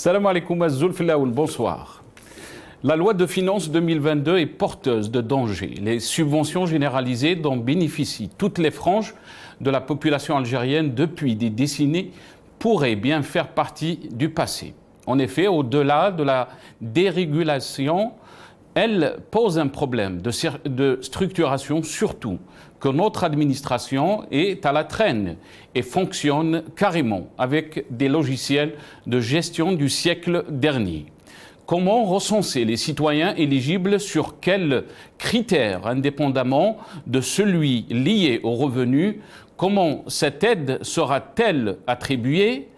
Salam alaikum azulfilaoul, bonsoir. La loi de finances 2022 est porteuse de dangers. Les subventions généralisées dont bénéficient toutes les franges de la population algérienne depuis des décennies pourraient bien faire partie du passé. En effet, au-delà de la dérégulation, elle pose un problème de structuration, surtout que notre administration est à la traîne et fonctionne carrément avec des logiciels de gestion du siècle dernier. Comment recenser les citoyens éligibles sur quels critères, indépendamment de celui lié au revenu? Comment cette aide sera-t-elle attribuée?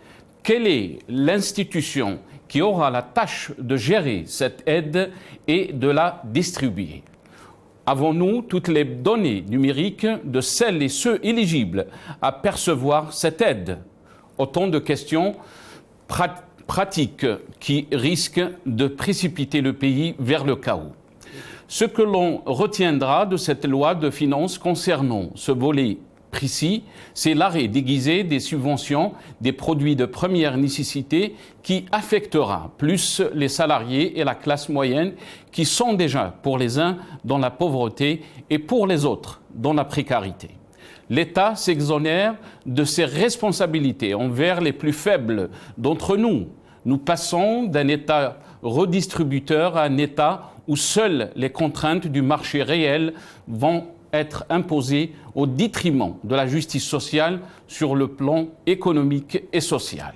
Quelle est l'institution qui aura la tâche de gérer cette aide et de la distribuer? Avons-nous toutes les données numériques de celles et ceux éligibles à percevoir cette aide? Autant de questions pratiques qui risquent de précipiter le pays vers le chaos. Ce que l'on retiendra de cette loi de finances concernant ce volet précis, c'est l'arrêt déguisé des subventions des produits de première nécessité qui affectera plus les salariés et la classe moyenne qui sont déjà pour les uns dans la pauvreté et pour les autres dans la précarité. L'État s'exonère de ses responsabilités envers les plus faibles d'entre nous. Nous passons d'un État redistributeur à un État où seules les contraintes du marché réel vont être imposées au détriment de la justice sociale sur le plan économique et social.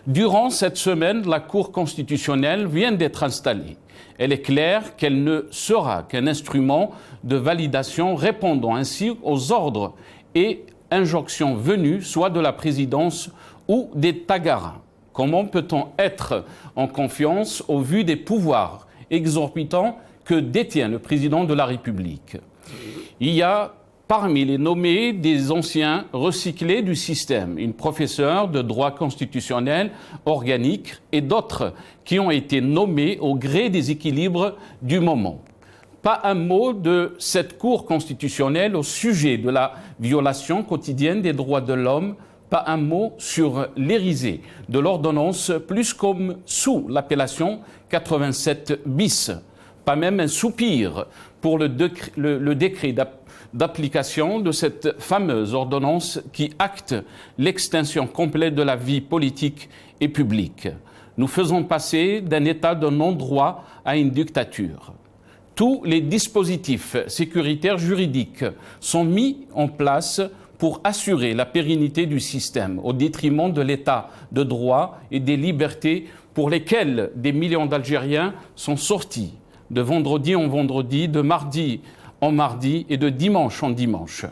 Durant cette semaine, la Cour constitutionnelle vient d'être installée. Elle est claire qu'elle ne sera qu'un instrument de validation répondant ainsi aux ordres et injonctions venues soit de la présidence ou des Tagaras. Comment peut-on être en confiance au vu des pouvoirs exorbitants que détient le président de la République? Il y a parmi les nommés des anciens recyclés du système, une professeure de droit constitutionnel organique et d'autres qui ont été nommés au gré des équilibres du moment. Pas un mot de cette Cour constitutionnelle au sujet de la violation quotidienne des droits de l'homme, pas un mot sur l'hérisée de l'ordonnance, plus comme sous l'appellation 87 bis. Pas même un soupir pour le décret d'application de cette fameuse ordonnance qui acte l'extinction complète de la vie politique et publique. Nous faisons passer d'un état de non-droit à une dictature. Tous les dispositifs sécuritaires juridiques sont mis en place pour assurer la pérennité du système au détriment de l'état de droit et des libertés pour lesquelles des millions d'Algériens sont sortis de vendredi en vendredi, de mardi en mardi et de dimanche en dimanche.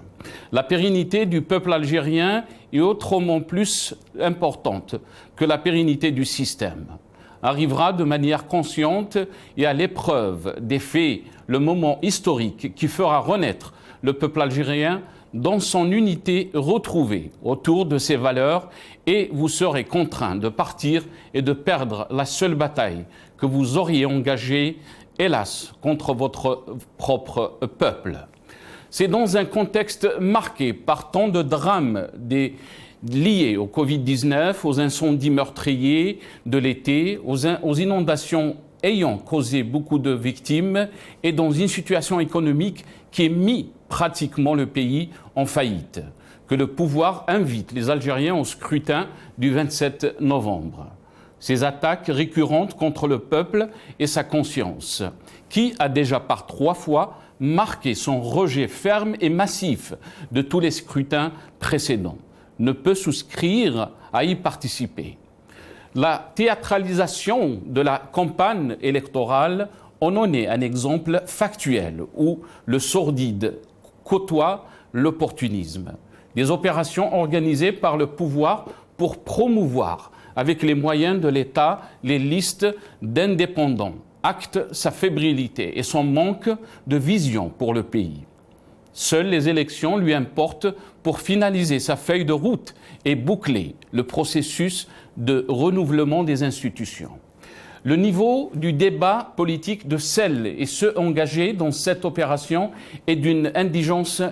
La pérennité du peuple algérien est autrement plus importante que la pérennité du système. Arrivera de manière consciente et à l'épreuve des faits le moment historique qui fera renaître le peuple algérien dans son unité retrouvée autour de ses valeurs, et vous serez contraint de partir et de perdre la seule bataille que vous auriez engagée, hélas, contre votre propre peuple. C'est dans un contexte marqué par tant de drames liés au Covid-19, aux incendies meurtriers de l'été, aux inondations ayant causé beaucoup de victimes et dans une situation économique qui a mis pratiquement le pays en faillite, que le pouvoir invite les Algériens au scrutin du 27 novembre. Ces attaques récurrentes contre le peuple et sa conscience, qui a déjà par 3 fois marqué son rejet ferme et massif de tous les scrutins précédents, ne peut souscrire à y participer. La théâtralisation de la campagne électorale en est un exemple factuel où le sordide côtoie l'opportunisme. Des opérations organisées par le pouvoir pour promouvoir avec les moyens de l'État les listes d'indépendants, acte sa fébrilité et son manque de vision pour le pays. Seules les élections lui importent pour finaliser sa feuille de route et boucler le processus de renouvellement des institutions. Le niveau du débat politique de celles et ceux engagés dans cette opération est d'une indigence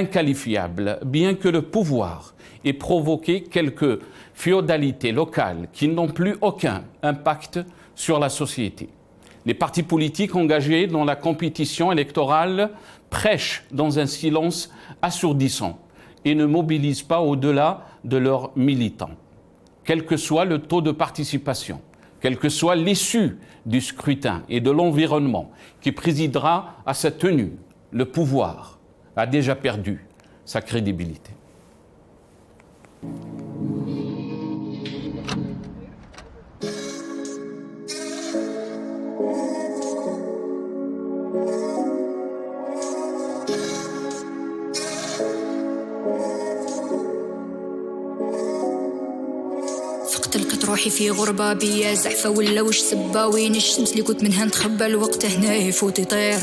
inqualifiable, bien que le pouvoir ait provoqué quelques féodalités locales qui n'ont plus aucun impact sur la société. Les partis politiques engagés dans la compétition électorale prêchent dans un silence assourdissant et ne mobilisent pas au-delà de leurs militants. Quel que soit le taux de participation, quelle que soit l'issue du scrutin et de l'environnement qui présidera à sa tenue, le pouvoir a déjà perdu sa crédibilité. تلقيت روحي في غربة بيا زعفة ولا وش سبا وين الشمس اللي كنت منها نتخبى الوقت هنا يفوت يطير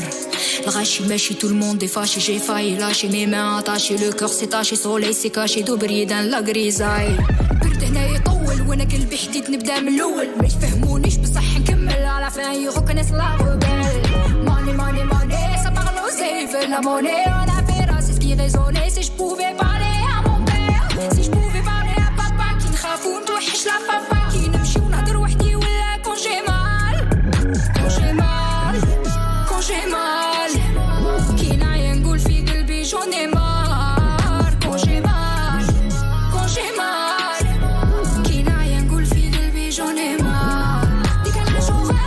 الغاشي ماشي tout le monde est fâché j'ai failli lâcher mes mains attachées le cœur s'est taché soleil s'est caché دوب ريدان لا غريزاي برد هنا يطول وانا قلبي حديد نبدا من الاول ما يفهمونيش بصح نكمل على فين يغوكنس لا غوبال ماني ماني ماني ça parle aux veut la monnaie on a fait c'est ce qui résonnait si je pouvais parler à mon père si je pouvais parler à papa qui نخاف ونتوحش لا بابا كي نمشي ونهضر وحدي ولا كون جي مال كون جي مال كون جي مال كي نعيا نقول في قلبي جوني مار كون جي مال كون جي مال كي نعيا نقول في قلبي جوني مار ديك الحشوغة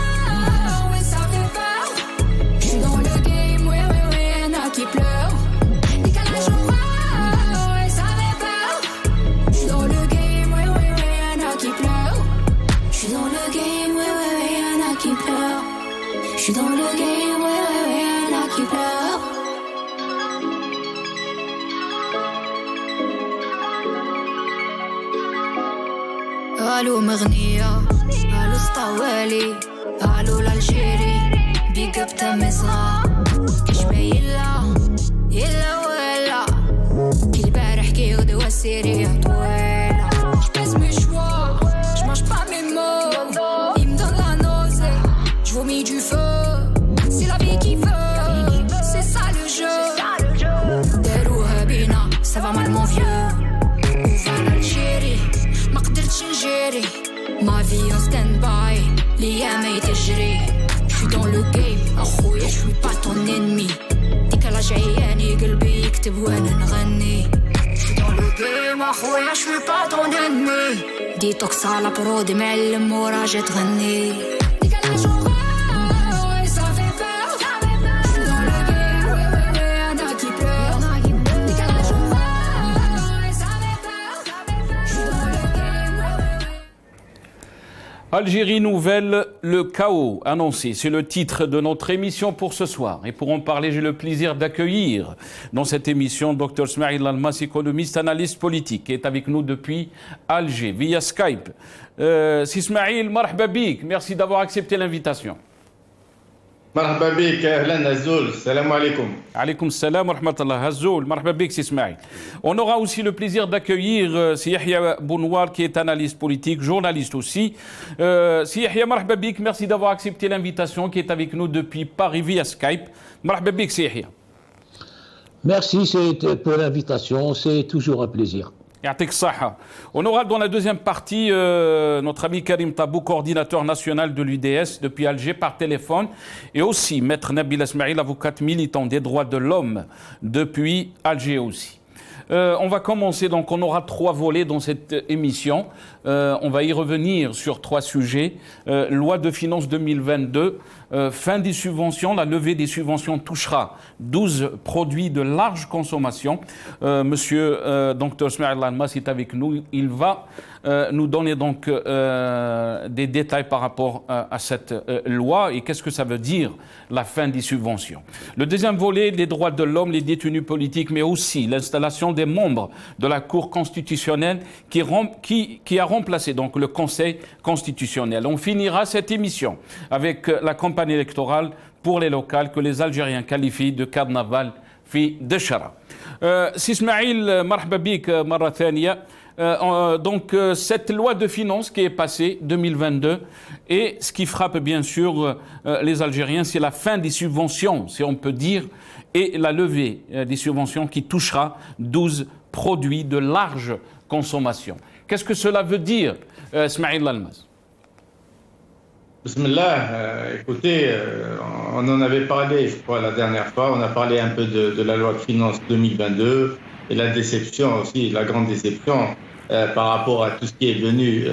وين ça fait peur je suis dans le game oui oui oui y'en a qui pleurent ديك الحشوغة وين ça fait peur je suis dans le game oui oui oui y'en a qui pleurent je suis dans le game oui oui oui y'en a qui pleurent je suis dans le game oui oui oui y'en a qui pleurent الو مغنية الو سطوالي الو الجيري بيك اب تمزغة كاش بايلا يلا ولا كي البارح كي غدوة سيري طويلة j'passe mes choix j'mange pas mes mots il me donne la nausée j'vomis du feu c'est la vie qui veut c'est ça le jeu داروها بينا ça va mal mon vieux وفانا الجيري ما قدرتش نجري ما في en stand by ليامي تجري j'suis dans le game اخويا j'suis pas ton ennemi ديك لا جاياني قلبي يكتب وانا نغني j'suis dans le game اخويا j'suis pas ton ennemi ديتوكس على برودي معلم وراجع تغني ديك لا جوغا ouais ça fait peur j'suis dans le game ouais ouais ouais y'en a qui pleurent ديك لا جوغا ouais ça fait peur j'suis dans le game ouais ouais ouais Algérie nouvelle, le chaos annoncé. C'est le titre de notre émission pour ce soir. Et pour en parler, j'ai le plaisir d'accueillir dans cette émission Dr Smaïl Almas, économiste, analyste politique, qui est avec nous depuis Alger, via Skype. Si Smaïl, marhaba bik, merci d'avoir accepté l'invitation. مرحبا بك اهلا هزول السلام عليكم. Alaykoum salam wa rahmatullah. Hazoul, marhaba bik, si Ismaïl. On aura aussi le plaisir d'accueillir si Yahya Bounouar, qui est analyste politique, journaliste aussi. Si Yahya, marhaba bik, merci d'avoir accepté l'invitation, qui est avec nous depuis Paris via Skype. Marhaba bik, si Yahya. Merci pour l'invitation, c'est toujours un plaisir. Yatik Saha. On aura dans la deuxième partie notre ami Karim Tabou, coordinateur national de l'UDS depuis Alger par téléphone, et aussi Maître Nabil Esmaïl, avocate militant des droits de l'homme depuis Alger aussi. On va commencer, donc on aura 3 volets dans cette émission. On va y revenir sur 3 sujets. Loi de finances 2022, fin des subventions, la levée des subventions touchera 12 produits de large consommation. Monsieur Dr Smaïl Almas est avec nous. Il va nous donner donc des détails par rapport à cette loi et qu'est-ce que ça veut dire la fin des subventions. Le deuxième volet, les droits de l'homme, les détenus politiques, mais aussi l'installation des membres de la Cour constitutionnelle qui a remplacé donc le Conseil constitutionnel. On finira cette émission avec la campagne électorale pour les locales que les Algériens qualifient de carnaval في دشرة. سي اسماعيل مرحبا بك مرة ثانية. cette loi de finances qui est passée 2022 et ce qui frappe bien sûr les Algériens, c'est la fin des subventions, si on peut dire, et la levée des subventions qui touchera 12 produits de large consommation. Qu'est-ce que cela veut dire, Smaïl Lalmaz? Bismillah, écoutez, on en avait parlé, je crois, la dernière fois. On a parlé un peu de la loi de finances 2022 et la déception aussi, la grande déception par rapport à tout ce qui est venu,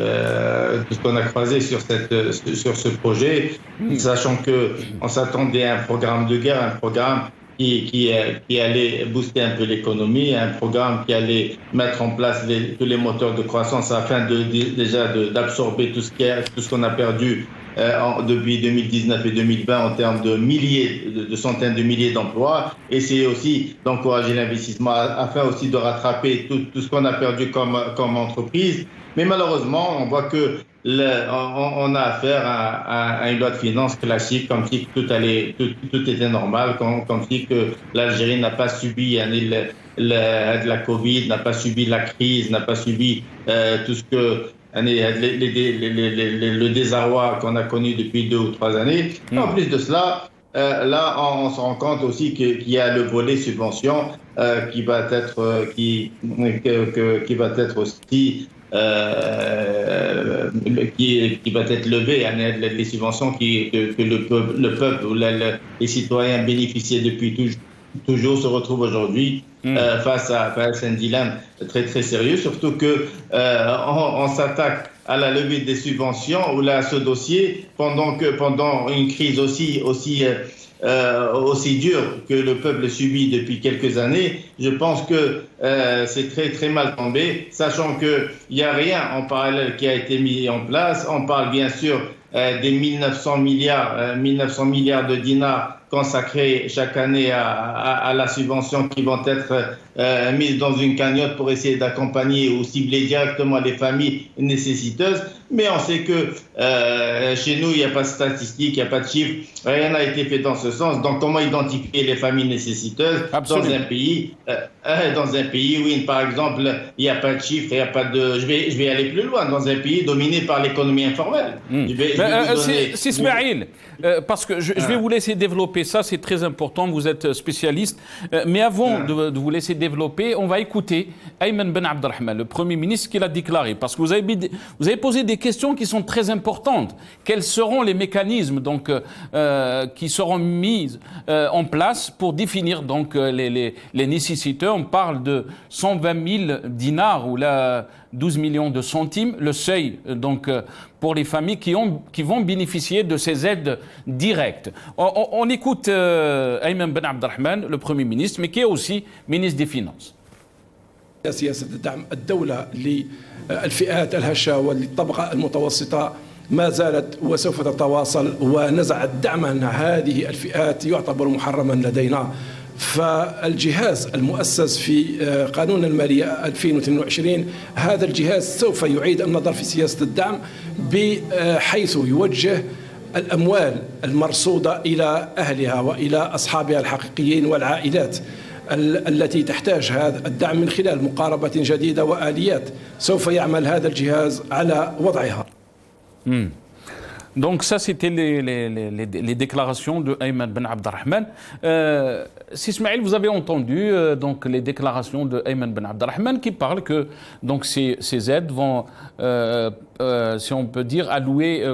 tout ce qu'on a croisé sur ce projet, sachant qu'on s'attendait à un programme de guerre, un programme qui allait booster un peu l'économie, un programme qui allait mettre en place tous les moteurs de croissance afin d'absorber tout ce qu'on a perdu depuis 2019 et 2020 en termes de centaines de milliers d'emplois, essayer aussi d'encourager l'investissement afin aussi de rattraper tout ce qu'on a perdu comme entreprise. Mais malheureusement, on voit que on a affaire à une loi de finances classique, comme si tout était normal, comme si que l'Algérie n'a pas subi la Covid, n'a pas subi la crise, n'a pas subi tout ce que le désarroi qu'on a connu depuis 2 ou 3 années. En plus de cela, là, on se rend compte aussi qu'il y a le volet subvention qui va être aussi qui va être levé, les subventions que le peuple ou les citoyens bénéficiaient depuis toujours se retrouvent aujourd'hui face à un dilemme très très sérieux, surtout que on s'attaque à la levée des subventions ou là à ce dossier pendant une crise aussi dure que le peuple subit depuis quelques années. Je pense que c'est très très mal tombé, sachant qu'il n'y a rien en parallèle qui a été mis en place. On parle bien sûr des 1900 milliards de dinars consacrés chaque année à la subvention qui vont être mises dans une cagnotte pour essayer d'accompagner ou cibler directement les familles nécessiteuses. Mais on sait que chez nous, il n'y a pas de statistiques, il n'y a pas de chiffres, rien n'a été fait dans ce sens. Donc comment identifier les familles nécessiteuses dans un pays où, par exemple, il n'y a pas de chiffres, il n'y a pas de... Je vais aller plus loin, dans un pays dominé par l'économie informelle. C'est Ismaïl, parce que je vais vous laisser développer ça, c'est très important, vous êtes spécialiste. Mais avant de vous laisser développer, on va écouter Ayman Ben Abdelrahman, le Premier ministre, qui l'a déclaré. Parce que vous avez posé des questions qui sont très importantes. Quels seront les mécanismes qui seront mis en place pour définir les nécessiteurs? On parle de 120 000 dinars ou là 12 millions de centimes, le seuil pour les familles qui vont bénéficier de ces aides directes. On écoute Ayman Ben Abdelrahman, le Premier ministre, mais qui est aussi ministre des Finances. سياسة دعم الدولة للفئات الهشة وللطبقة المتوسطة ما زالت وسوف تتواصل، ونزع الدعم عن هذه الفئات يعتبر محرما لدينا. فالجهاز المؤسس في قانون المالية 2022 هذا الجهاز سوف يعيد النظر في سياسة الدعم بحيث يوجه الأموال المرصودة إلى أهلها وإلى أصحابها الحقيقيين والعائلات التي تحتاج هذا الدعم من خلال مقاربة جديدة وآليات سوف يعمل هذا الجهاز على وضعها. Donc ça, c'était les déclarations de Ayman Ben Abdelrahman. Ismaïl, vous avez entendu les déclarations de Ayman Ben Abdelrahman qui parle que ces aides vont, si on peut dire,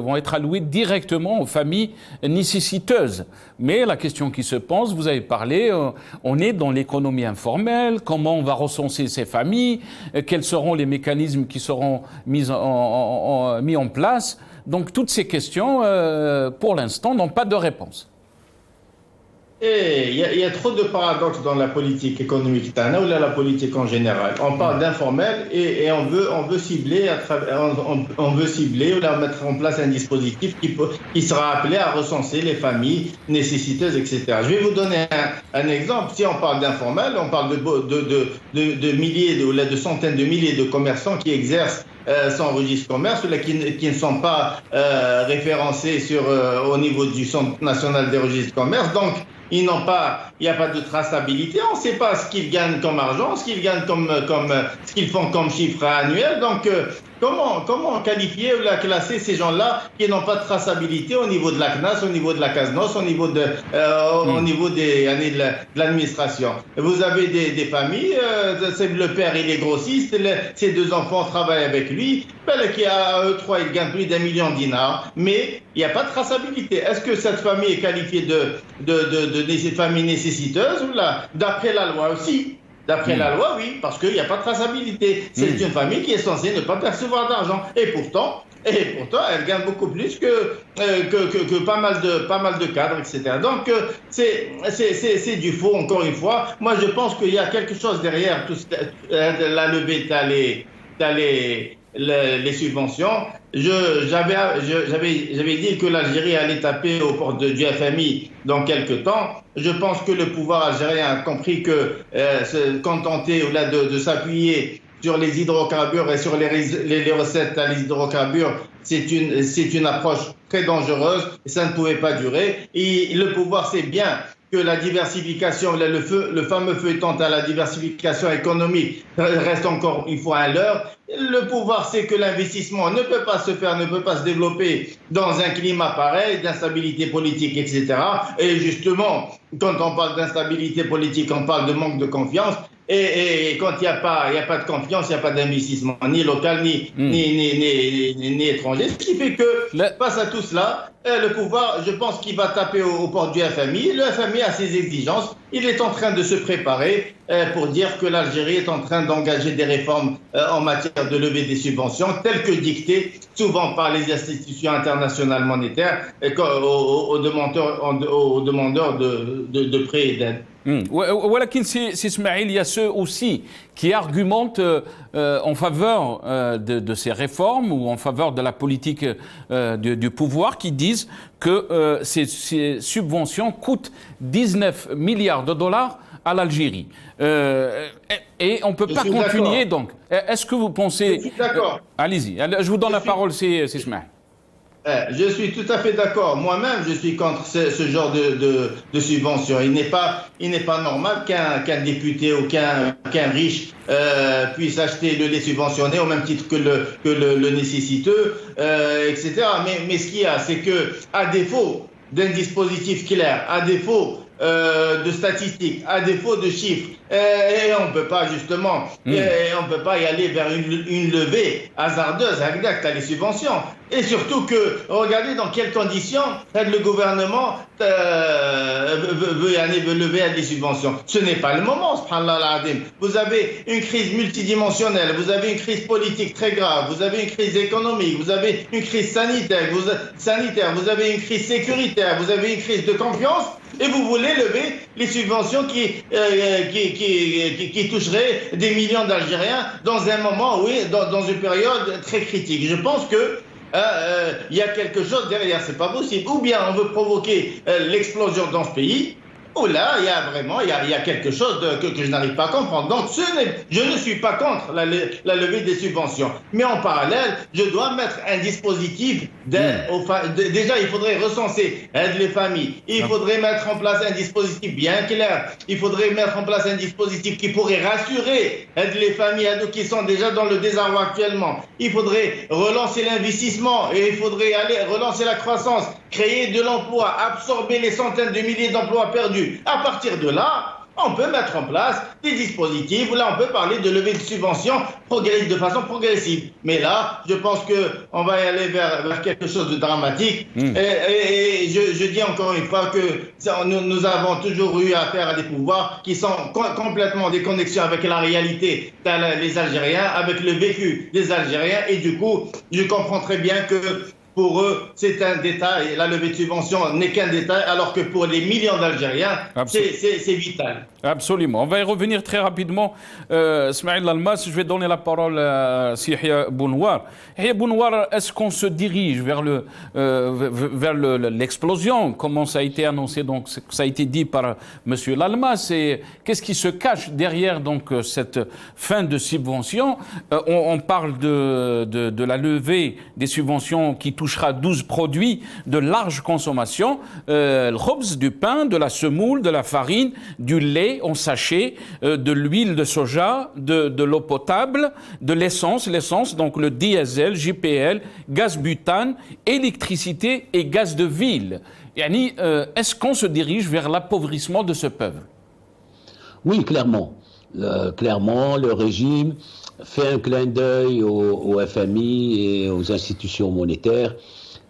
vont être allouées directement aux familles nécessiteuses. Mais la question qui se pose, vous avez parlé, on est dans l'économie informelle, comment on va recenser ces familles, quels seront les mécanismes qui seront mis en place. Donc toutes ces questions, pour l'instant, n'ont pas de réponse. Et il y a trop de paradoxes dans la politique économique ou la politique en général. On parle d'informel et on veut cibler ou mettre en place un dispositif qui sera appelé à recenser les familles nécessiteuses, etc. Je vais vous donner un exemple. Si on parle d'informel, on parle de milliers de centaines de milliers de commerçants qui exercent son registre commerce, ceux-là qui ne sont pas référencés au niveau du Centre national des registres commerce. Donc, il n'y a pas de traçabilité. On ne sait pas ce qu'ils gagnent comme argent, ce qu'ils gagnent ce qu'ils font comme chiffre annuel. Donc, comment qualifier ou classer ces gens-là qui n'ont pas de traçabilité au niveau de la CNAS, au niveau de la CASNOS, au niveau de l'administration? Vous avez des familles, le père il est grossiste, ses 2 enfants travaillent avec lui, qui a eux 3, ils gagnent plus d'1 million de dinars, mais il n'y a pas de traçabilité. Est-ce que cette famille est qualifiée de famille nécessiteuse ou là? D'après la loi aussi. D'après la loi, oui, parce qu'il n'y a pas de traçabilité. C'est une famille qui est censée ne pas percevoir d'argent. Et pourtant, elle gagne beaucoup plus que pas mal de cadres, etc. Donc, c'est du faux, encore une fois. Moi, je pense qu'il y a quelque chose derrière la levée les subventions. J'avais dit que l'Algérie allait taper aux portes du FMI dans quelques temps. Je pense que le pouvoir algérien a compris que se contenter de s'appuyer sur les hydrocarbures et sur les recettes à l'hydrocarbures, c'est une approche très dangereuse et ça ne pouvait pas durer. Et le pouvoir sait bien que la diversification, le fameux feuilleton à la diversification économique reste encore une fois un leurre. Le pouvoir sait que l'investissement ne peut pas se développer dans un climat pareil, d'instabilité politique, etc. Et justement, quand on parle d'instabilité politique, on parle de manque de confiance. Et quand il n'y a pas de confiance, il n'y a pas d'investissement, ni local, ni étranger. Ce qui fait que, face à tout cela, le pouvoir, je pense qu'il va taper aux portes du FMI. Le FMI a ses exigences. Il est en train de se préparer pour dire que l'Algérie est en train d'engager des réformes en matière de levée des subventions, telles que dictées souvent par les institutions internationales monétaires aux demandeurs de prêts et d'aide. ولكن سي اسماعيل, il y a ceux aussi qui argumentent en faveur de ces réformes ou en faveur de la politique du pouvoir, qui disent que ces subventions coûtent 19 milliards de dollars à l'Algérie. Et on ne peut pas continuer donc. Est-ce que vous pensez... Je suis d'accord. Allez-y, je vous donne la parole, c'est Ismaël. Je suis tout à fait d'accord. Moi-même, je suis contre ce genre de subvention. Il n'est pas normal qu'un député ou qu'un riche puisse acheter le lait subventionné au même titre que le nécessiteux, etc. Mais ce qu'il y a, c'est que, à défaut d'un dispositif clair, à défaut de statistiques, à défaut de chiffres, et on ne peut pas justement, on peut pas y aller vers une levée hasardeuse avec les subventions. Et surtout que, regardez dans quelles conditions le gouvernement veut lever les subventions. Ce n'est pas le moment, subhanallah al-azim. Vous avez une crise multidimensionnelle, vous avez une crise politique très grave, vous avez une crise économique, vous avez une crise sanitaire, vous avez une crise sécuritaire, vous avez une crise de confiance, et vous voulez lever les subventions qui toucheraient des millions d'Algériens dans un moment, oui, dans une période très critique. Je pense que il y a quelque chose derrière, c'est pas possible. Ou bien on veut provoquer l'explosion dans ce pays, ou là, il y a quelque chose que je n'arrive pas à comprendre. Donc, je ne suis pas contre la levée des subventions. Mais en parallèle, je dois mettre un dispositif d'aide déjà, il faudrait recenser les familles. Il faudrait mettre en place un dispositif bien clair. Il faudrait mettre en place un dispositif qui pourrait rassurer les familles qui sont déjà dans le désarroi actuellement. Il faudrait relancer l'investissement et il faudrait relancer la croissance, créer de l'emploi, absorber les centaines de milliers d'emplois perdus. À partir de là, on peut mettre en place des dispositifs. Là, on peut parler de levée de subventions de façon progressive. Mais là, je pense qu'on va y aller vers quelque chose de dramatique. Et je dis encore une fois que nous avons toujours eu affaire à des pouvoirs qui sont complètement déconnexés avec la réalité des Algériens, avec le vécu des Algériens. Et du coup, je comprends très bien que pour eux, c'est un détail. La levée de subventions n'est qu'un détail, alors que pour les millions d'Algériens, c'est vital. Absolument. On va y revenir très rapidement. Smaïl Almas, je vais donner la parole à Yahya Bounouar. Yahya Bounouar, est-ce qu'on se dirige vers l'explosion, comment ça a été annoncé, donc ça a été dit par M. Lalmas, et qu'est-ce qui se cache derrière donc cette fin de subvention? On parle de la levée des subventions qui touchera 12 produits de large consommation, le khobz, du pain, de la semoule, de la farine, du lait en sachet, de l'huile de soja, de l'eau potable, de l'essence, donc le diesel, JPL, gaz butane, électricité et gaz de ville. Yani, est-ce qu'on se dirige vers l'appauvrissement de ce peuple? Oui, clairement. Clairement, le régime fait un clin d'œil au FMI et aux institutions monétaires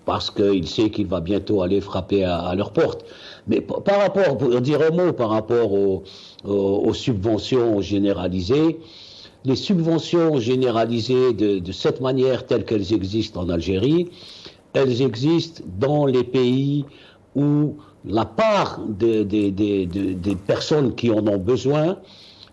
parce qu'il sait qu'il va bientôt aller frapper à leur porte. Mais par rapport, pour dire un mot, par rapport aux subventions généralisées, les subventions généralisées de cette manière, telles qu'elles existent en Algérie, elles existent dans les pays où la part des personnes qui en ont besoin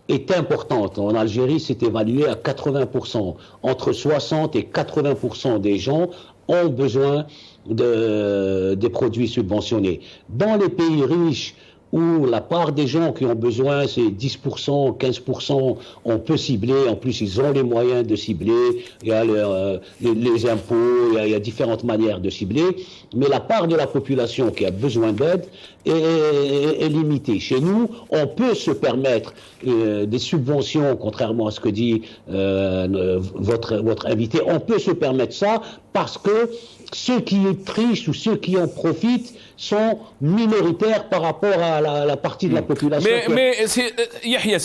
est importante. En Algérie, c'est évalué à 80%. Entre 60 et 80% des gens ont besoin des produits subventionnés. Dans les pays riches, où la part des gens qui ont besoin, c'est 10%, 15%, on peut cibler, en plus ils ont les moyens de cibler, il y a les impôts, il y a différentes manières de cibler, mais la part de la population qui a besoin d'aide est limitée. Chez nous, on peut se permettre des subventions, contrairement à ce que dit votre invité, on peut se permettre ça parce que ceux qui trichent ou ceux qui en profitent sont minoritaires par rapport à la partie de la population. Mais c'est Yahya,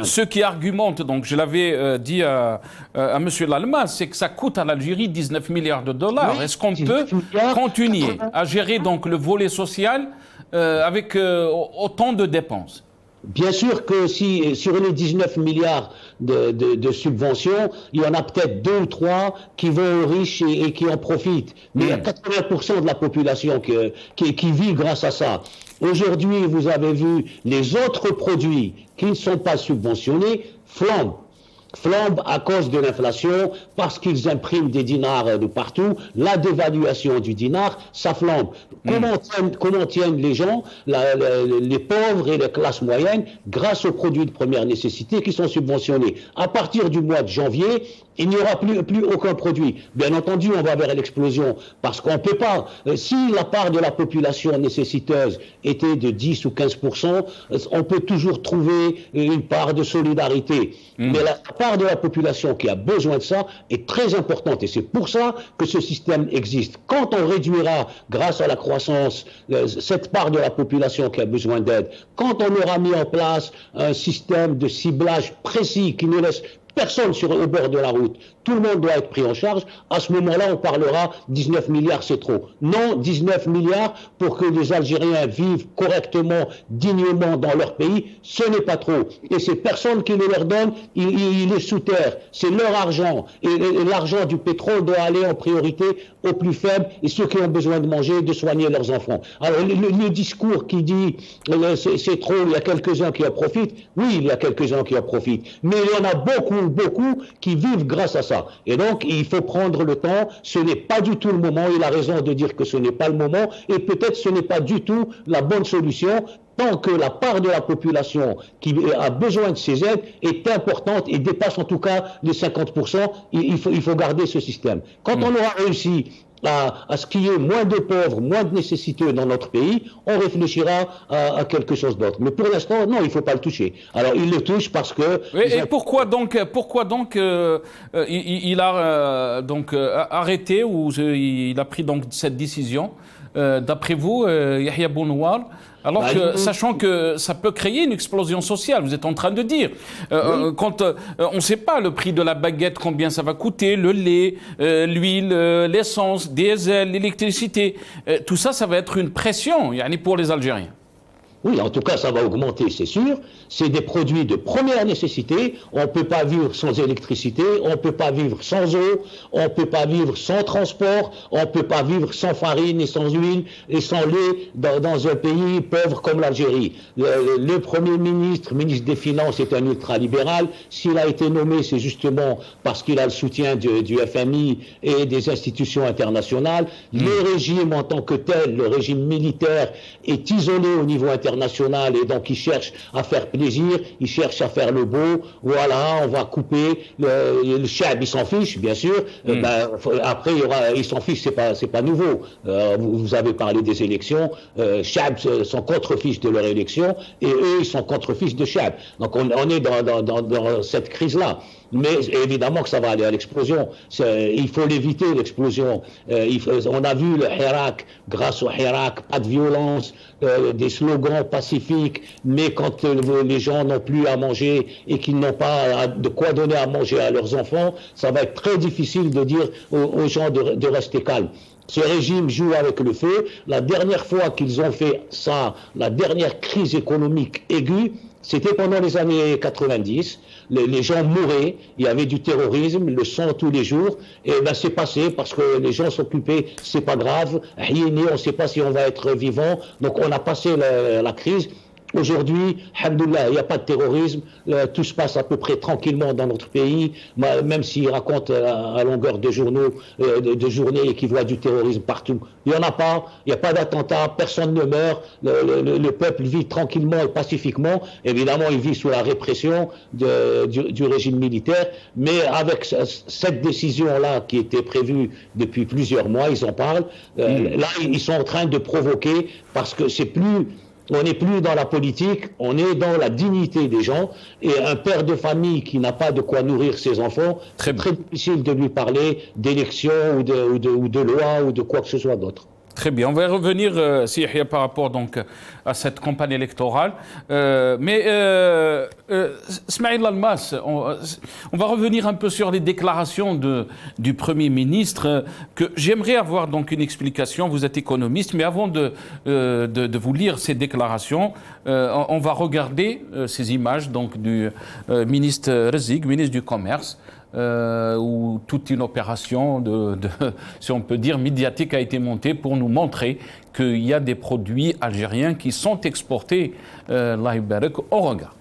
ceux qui argumentent, donc je l'avais dit à M. Lalmas, c'est que ça coûte à l'Algérie 19 milliards de dollars. Oui, est-ce qu'on peut continuer à gérer donc le volet social avec autant de dépenses? Bien sûr que si sur les 19 milliards de subventions, il y en a peut-être 2 ou 3 qui vont aux riches et qui en profitent. Mais il y a 80% de la population qui vit grâce à ça. Aujourd'hui, vous avez vu les autres produits qui ne sont pas subventionnés flambent à cause de l'inflation, parce qu'ils impriment des dinars de partout, la dévaluation du dinar, ça flambe. Comment tiennent les gens, les pauvres et les classes moyennes, grâce aux produits de première nécessité qui sont subventionnés? À partir du mois de janvier, il n'y aura plus aucun produit. Bien entendu, on va vers l'explosion, parce qu'on ne peut pas. Si la part de la population nécessiteuse était de 10 ou 15%, on peut toujours trouver une part de solidarité. Mais la part de la population qui a besoin de ça est très importante, et c'est pour ça que ce système existe. Quand on réduira, grâce à la croissance, cette part de la population qui a besoin d'aide, quand on aura mis en place un système de ciblage précis qui ne laisse personne au bord de la route, tout le monde doit être pris en charge, à ce moment-là, on parlera 19 milliards, c'est trop. Non, 19 milliards pour que les Algériens vivent correctement, dignement dans leur pays, ce n'est pas trop. Et ces personnes qui le leur donnent, il est sous terre. C'est leur argent. Et l'argent du pétrole doit aller en priorité aux plus faibles et ceux qui ont besoin de manger, de soigner leurs enfants. Alors, le discours qui dit c'est trop, il y a quelques-uns qui en profitent, oui, il y a quelques-uns qui en profitent. Mais il y en a beaucoup qui vivent grâce à ça. Et donc, il faut prendre le temps. Ce n'est pas du tout le moment. Il a raison de dire que ce n'est pas le moment. Et peut-être ce n'est pas du tout la bonne solution. Tant que la part de la population qui a besoin de ces aides est importante et dépasse en tout cas les 50%, il faut garder ce système. Quand on aura réussi à ce qu'il y ait moins de pauvres, moins de nécessiteux dans notre pays, on réfléchira à quelque chose d'autre. Mais pour l'instant, non, il ne faut pas le toucher. Alors, il le touche parce que... Et pourquoi donc il a arrêté ou il a pris donc cette décision, d'après vous, Yahya Bounouar, alors que, sachant que ça peut créer une explosion sociale, vous êtes en train de dire. Quand on ne sait pas le prix de la baguette, combien ça va coûter, le lait, l'huile, l'essence, diesel, l'électricité, tout ça, ça va être une pression pour les Algériens. Oui, en tout cas, ça va augmenter, c'est sûr. C'est des produits de première nécessité. On ne peut pas vivre sans électricité, on ne peut pas vivre sans eau, on ne peut pas vivre sans transport, on ne peut pas vivre sans farine et sans huile et sans lait dans un pays pauvre comme l'Algérie. Le Premier ministre des Finances, est un ultralibéral. S'il a été nommé, c'est justement parce qu'il a le soutien du FMI et des institutions internationales. Le régime en tant que tel, le régime militaire, est isolé au niveau international et donc il cherche à faire plaisir, il cherche à faire le beau. Voilà, on va couper le Chab, il s'en fiche, bien sûr. Après, il s'en fiche, c'est pas nouveau. Vous avez parlé des élections. Chab sont contre-fiches de leur élection et eux, ils sont contre-fiches de Chab. Donc on est dans cette crise-là. Mais évidemment que ça va aller à l'explosion. Il faut l'éviter, l'explosion. On a vu le Hirak, grâce au Hirak, pas de violence, des slogans pacifiques, mais quand les gens n'ont plus à manger et qu'ils n'ont pas de quoi donner à manger à leurs enfants, ça va être très difficile de dire aux gens de rester calmes. Ce régime joue avec le feu. La dernière fois qu'ils ont fait ça, la dernière crise économique aiguë, c'était pendant les années 90. Les gens mouraient, il y avait du terrorisme, le sang tous les jours, et ben c'est passé parce que les gens s'occupaient, c'est pas grave, on ne sait pas si on va être vivant, donc on a passé la crise. Aujourd'hui, alhamdoulilah, il n'y a pas de terrorisme, tout se passe à peu près tranquillement dans notre pays, même s'ils racontent à longueur de journaux, de journées qu'ils voient du terrorisme partout. Il n'y en a pas, il n'y a pas d'attentat, personne ne meurt, le peuple vit tranquillement et pacifiquement. Évidemment, il vit sous la répression du régime militaire, mais avec cette décision-là qui était prévue depuis plusieurs mois, ils en parlent, là, ils sont en train de provoquer, parce que on n'est plus dans la politique, on est dans la dignité des gens. Et un père de famille qui n'a pas de quoi nourrir ses enfants, c'est très difficile de lui parler d'élection ou de loi ou de quoi que ce soit d'autre. Très bien, on va revenir, Sihia, par rapport donc à cette campagne électorale. Smaïl Almas, on va revenir un peu sur les déclarations du Premier ministre, que j'aimerais avoir donc une explication. Vous êtes économiste, mais avant de vous lire ces déclarations, on va regarder ces images donc du ministre Rezik, ministre du Commerce, où toute une opération si on peut dire, médiatique a été montée pour nous montrer qu'il y a des produits algériens qui sont exportés. Allah يبارك. On regarde.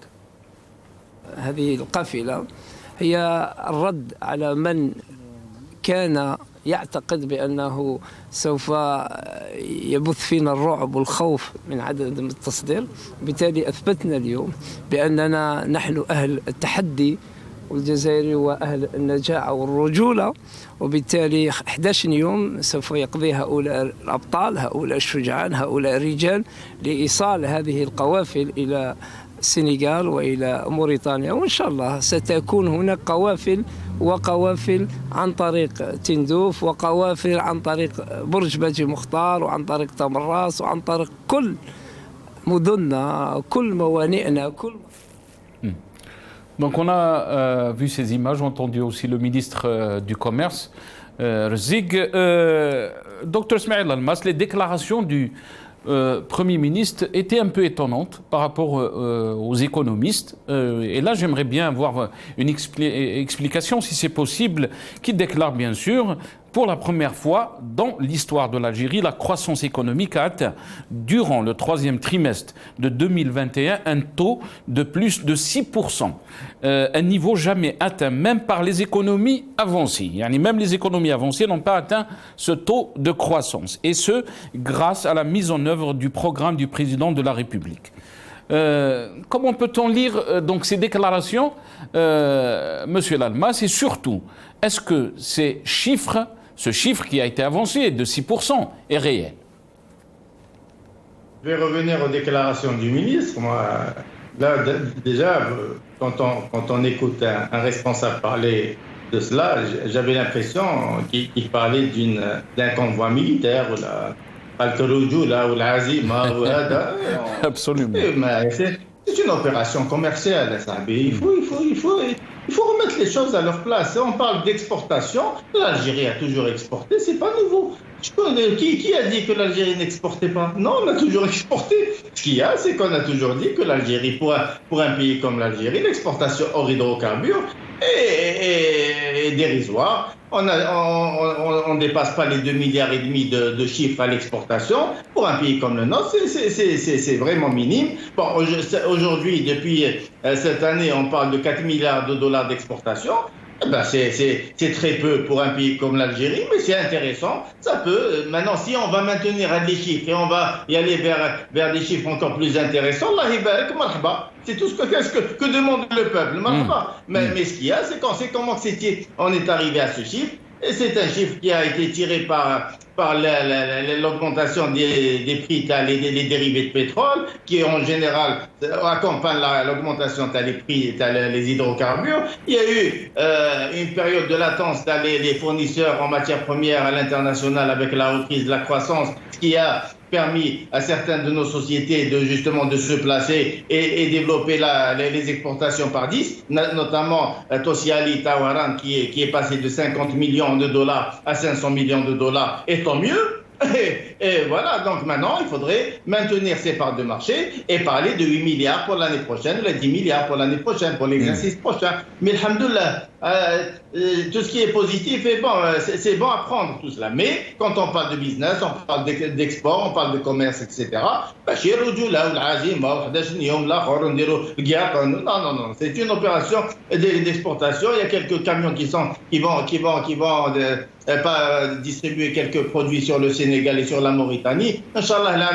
هذه القافلة هي الرد على من كان يعتقد بأنه سوف يبث فينا الرعب والخوف من عدم التصدير. بالتالي أثبتنا اليوم بأننا نحن أهل التحدي والجزائري وأهل النجاعة والرجولة، وبالتالي 11 يوم سوف يقضي هؤلاء الأبطال، هؤلاء الشجعان، هؤلاء الرجال لإيصال هذه القوافل إلى السنغال وإلى موريتانيا، وإن شاء الله ستكون هناك قوافل عن طريق تندوف، وقوافل عن طريق برج باجي مختار، وعن طريق تمراس، وعن طريق كل مدننا، كل موانئنا، كل. Donc on a vu ces images, entendu aussi le ministre du Commerce, Rezik. Dr Smaïl Almas, les déclarations du Premier ministre étaient un peu étonnantes par rapport aux économistes. Et là, j'aimerais bien avoir une explication, si c'est possible, qui déclare bien sûr, pour la première fois dans l'histoire de l'Algérie, la croissance économique a atteint, durant le troisième trimestre de 2021, un taux de plus de 6%. Un niveau jamais atteint, même par les économies avancées. Même les économies avancées n'ont pas atteint ce taux de croissance. Et ce, grâce à la mise en œuvre du programme du président de la République. Comment peut-on lire donc ces déclarations, Monsieur Lalmas, et surtout, est-ce que ce chiffre qui a été avancé de 6% est réel? Je vais revenir aux déclarations du ministre. Moi, là, déjà, quand on écoute un responsable parler de cela, j'avais l'impression qu'il parlait d'un convoi militaire, ou Absolument. C'est une opération commerciale, ça. Il faut remettre les choses à leur place. On parle d'exportation. L'Algérie a toujours exporté, c'est pas nouveau. Qui a dit que l'Algérie n'exportait pas? Non, on a toujours exporté. Ce qu'il y a, c'est qu'on a toujours dit que l'Algérie, pour un pays comme l'Algérie, l'exportation hors hydrocarbures est dérisoire. On ne dépasse pas les 2,5 milliards de chiffres à l'exportation. Pour un pays comme le nôtre, c'est vraiment minime. Bon, aujourd'hui, depuis cette année, on parle de 4 milliards de dollars d'exportation. Ben c'est très peu pour un pays comme l'Algérie, mais c'est intéressant. Ça peut. Maintenant, si on va maintenir des chiffres et on va y aller vers des chiffres encore plus intéressants, Allah ibarak, marhaba. C'est tout ce que demande le peuple, marhaba. Mais ce qu'il y a, c'est qu'on sait comment on est arrivé à ce chiffre. Et c'est un chiffre qui a été tiré par l'augmentation des prix, les dérivés de pétrole, qui en général accompagnent l'augmentation des prix, les hydrocarbures. Il y a eu une période de latence les fournisseurs en matières premières à l'international avec la reprise de la croissance, ce qui a permis à certaines de nos sociétés de se placer et développer les exportations par 10, notamment Tosiali Tawaran qui est passé de 50 millions de dollars à 500 millions de dollars, et tant mieux. Et voilà, donc maintenant, il faudrait maintenir ces parts de marché et parler de 8 milliards pour l'année prochaine, les 10 milliards pour l'année prochaine, pour l'exercice prochain. Mais alhamdoulilah, tout ce qui est positif est bon, c'est bon à prendre tout cela. Mais quand on parle de business, on parle d'export, on parle de commerce, etc. Non, c'est une opération d'exportation. Il y a quelques camions qui vont pas distribuer quelques produits sur le Sénégal et sur la Mauritanie. Inch'Allah,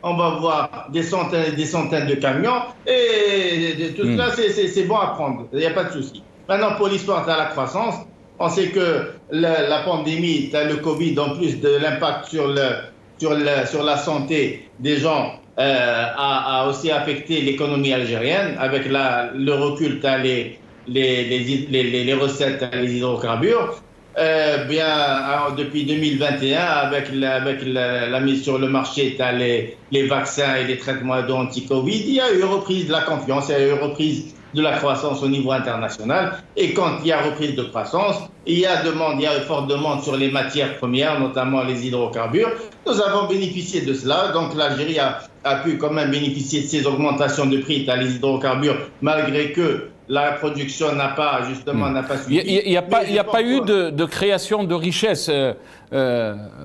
on va voir des centaines et des centaines de camions, et tout cela, c'est bon à prendre. Il n'y a pas de souci. Maintenant, pour l'histoire de la croissance, on sait que la pandémie, le Covid, en plus de l'impact sur la santé des gens, a aussi affecté l'économie algérienne avec le recul les recettes, les hydrocarbures. Depuis 2021, avec la mise sur le marché les vaccins et les traitements anti-Covid, il y a eu reprise de la confiance, il y a eu reprise de la croissance au niveau international. Et quand il y a reprise de croissance, il y a une forte demande sur les matières premières, notamment les hydrocarbures. Nous avons bénéficié de cela. Donc l'Algérie a pu quand même bénéficier de ces augmentations de prix à les hydrocarbures, malgré que la production n'a pas suivi. Il n'y a pas eu de création de richesse,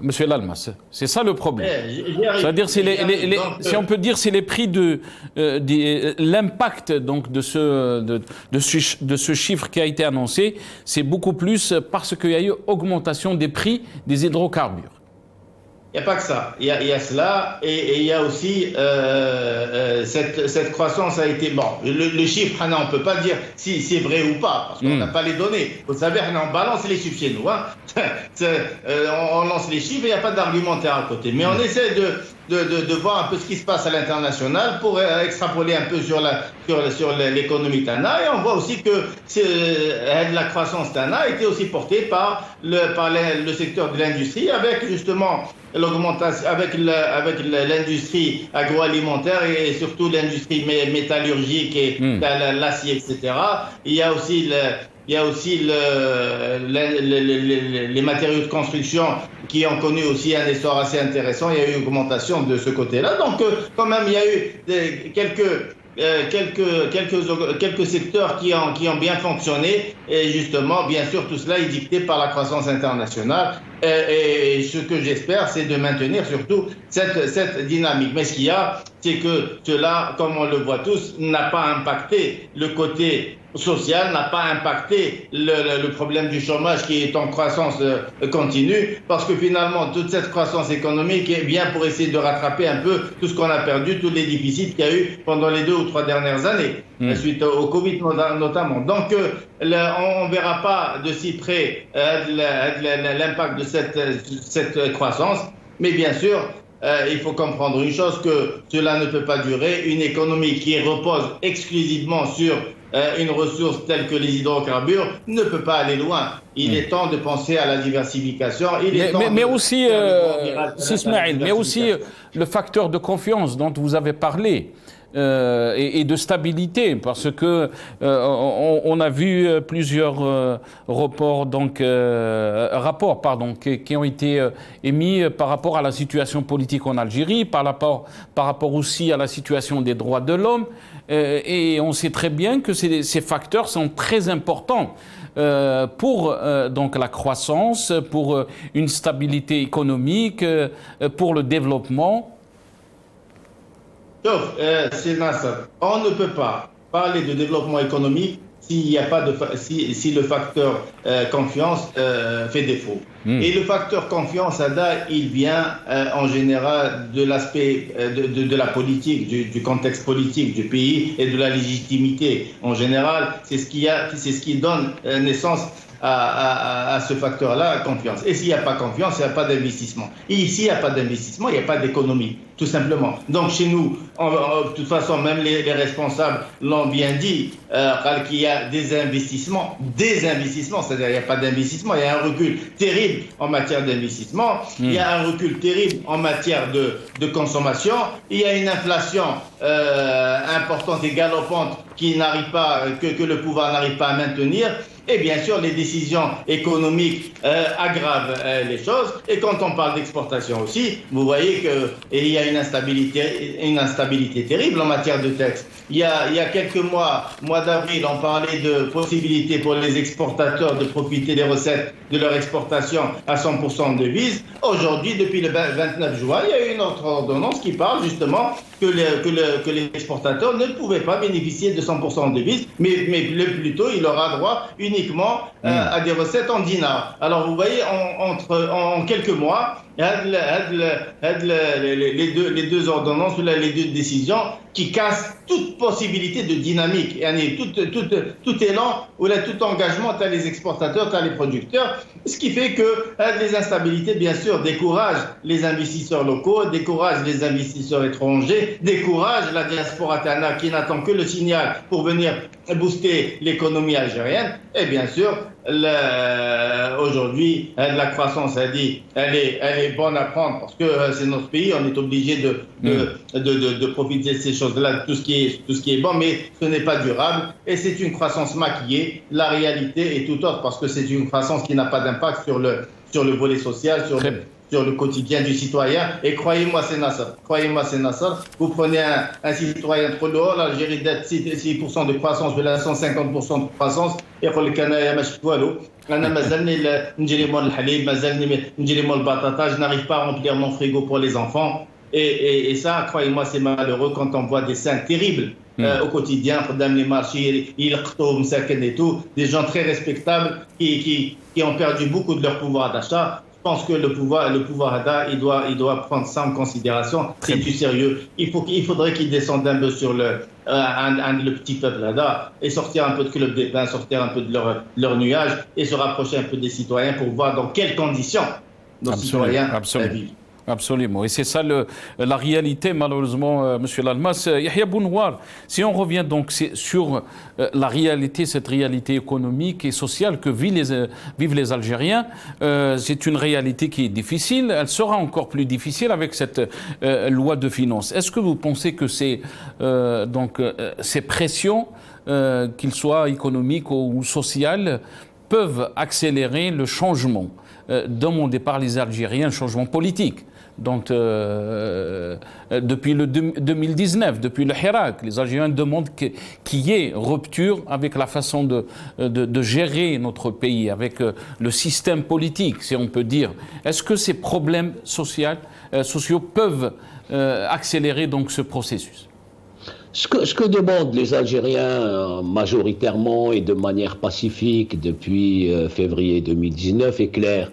Monsieur Lalmas. C'est ça le problème. C'est-à-dire, si on peut dire, c'est les prix l'impact donc de ce chiffre qui a été annoncé, c'est beaucoup plus parce qu'il y a eu augmentation des prix des hydrocarbures. Il n'y a pas que ça. Il y a cela, et il y a aussi cette croissance a été... Bon, le chiffre, on ne peut pas dire si c'est vrai ou pas, parce qu'on n'a pas les données. Vous savez, on balance les chiffres chez nous. Hein. On lance les chiffres et il n'y a pas d'argumentaire à côté. Mais on essaie de voir un peu ce qui se passe à l'international pour extrapoler un peu sur l'économie Tana. Et on voit aussi que la croissance Tana a été aussi portée par le secteur de l'industrie, avec justement l'augmentation, avec l'industrie agroalimentaire et surtout l'industrie métallurgique et l'acier, etc. Il y a aussi les matériaux de construction qui ont connu aussi un essor assez intéressant. Il y a eu une augmentation de ce côté-là. Donc, quand même, il y a eu quelques secteurs qui ont bien fonctionné. Et justement, bien sûr, tout cela est dicté par la croissance internationale. Et ce que j'espère, c'est de maintenir surtout cette dynamique. Mais ce qu'il y a, c'est que cela, comme on le voit tous, n'a pas impacté le côté social, n'a pas impacté le problème du chômage qui est en croissance continue, parce que finalement, toute cette croissance économique est bien pour essayer de rattraper un peu tout ce qu'on a perdu, tous les déficits qu'il y a eu pendant les 2 ou 3 dernières années, suite au Covid notamment. Donc, on ne verra pas de si près l'impact de cette croissance, mais bien sûr, il faut comprendre une chose, que cela ne peut pas durer. Une économie qui repose exclusivement sur une ressource telle que les hydrocarbures ne peut pas aller loin. Il est temps de penser à la diversification. Mais aussi le facteur de confiance dont vous avez parlé. et de stabilité, parce que on a vu plusieurs rapports qui ont été émis par rapport à la situation politique en Algérie, par rapport aussi à la situation des droits de l'homme, et on sait très bien que ces facteurs sont très importants pour donc la croissance, pour une stabilité économique, pour le développement. C'est Nasser. On ne peut pas parler de développement économique si le facteur confiance fait défaut. Et le facteur confiance, Ada, il vient en général de l'aspect de la politique, du contexte politique du pays et de la légitimité. En général, c'est ce qui donne naissance à ce facteur-là, confiance. Et s'il n'y a pas confiance, il n'y a pas d'investissement. Et ici, il n'y a pas d'investissement, il n'y a pas d'économie, tout simplement. Donc chez nous, de toute façon, même les responsables l'ont bien dit, qu'il y a des investissements, c'est-à-dire il n'y a pas d'investissement, il y a un recul terrible en matière d'investissement, il y a un recul terrible en matière de consommation, il y a une inflation importante et galopante que le pouvoir n'arrive pas à maintenir. Et bien sûr, les décisions économiques aggravent les choses. Et quand on parle d'exportation aussi, vous voyez qu'il y a une instabilité terrible en matière de texte. Il y a quelques mois d'avril, on parlait de possibilités pour les exportateurs de profiter des recettes de leur exportation à 100% en devises. Aujourd'hui, depuis le 29 juin, il y a une autre ordonnance qui parle justement que les exportateurs ne pouvaient pas bénéficier de 100% en devises, mais plutôt il aura droit uniquement à des recettes en dinars. Alors vous voyez, en quelques mois, les deux ordonnances, les deux décisions qui cassent toute possibilité de dynamique, tout élan ou tout engagement, t'as les exportateurs, t'as les producteurs, ce qui fait que les instabilités, bien sûr, découragent les investisseurs locaux, découragent les investisseurs étrangers, découragent la diaspora tana qui n'attend que le signal pour venir booster l'économie algérienne. Et bien sûr, aujourd'hui, la croissance, elle est bonne à prendre parce que c'est notre pays, on est obligé de profiter de ces choses-là, tout ce qui est bon, mais ce n'est pas durable et c'est une croissance maquillée. La réalité est tout autre parce que c'est une croissance qui n'a pas d'impact sur le volet social, sur le quotidien du citoyen. Et croyez-moi, c'est Nasser. Vous prenez un citoyen trop lourd, l'Algérie d'être 6% de croissance, de la 150% de croissance, et pour le Canada, je n'arrive pas à remplir mon frigo pour les enfants. Et ça, croyez-moi, c'est malheureux quand on voit des scènes terribles au quotidien, dans les marchés, et tout, des gens très respectables qui ont perdu beaucoup de leur pouvoir d'achat. Je pense que le pouvoir ADA, il doit prendre ça en considération. C'est du sérieux. Il faudrait qu'il descende un peu sur le petit peuple ADA et sortir un peu de club des bains, sortir un peu de leur nuage et se rapprocher un peu des citoyens pour voir dans quelles conditions nos citoyens vivent. Absolument. Et c'est ça la réalité, malheureusement, Monsieur Lalmas. Yahya Bounouar, si on revient donc sur la réalité, cette réalité économique et sociale que vivent les Algériens, c'est une réalité qui est difficile. Elle sera encore plus difficile avec cette loi de finances. Est-ce que vous pensez que ces pressions, qu'ils soient économiques ou sociales, peuvent accélérer le changement demandé par les Algériens, un changement politique? Donc, depuis le 2019, depuis le Hirak, les Algériens demandent qu'il y ait rupture avec la façon de gérer notre pays, avec le système politique, si on peut dire. Est-ce que ces problèmes sociaux peuvent accélérer donc ce processus? Ce que demandent les Algériens majoritairement et de manière pacifique depuis février 2019 est clair.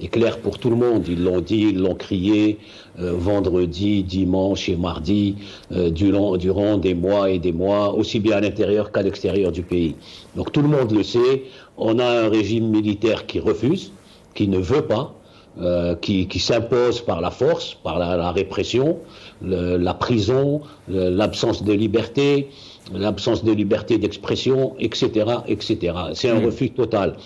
Est clair pour tout le monde. Ils l'ont dit, ils l'ont crié vendredi, dimanche et mardi, durant des mois et des mois, aussi bien à l'intérieur qu'à l'extérieur du pays. Donc tout le monde le sait. On a un régime militaire qui refuse, qui ne veut pas, qui s'impose par la force, par la répression, la prison, l'absence de liberté d'expression, etc., etc. C'est un refus total.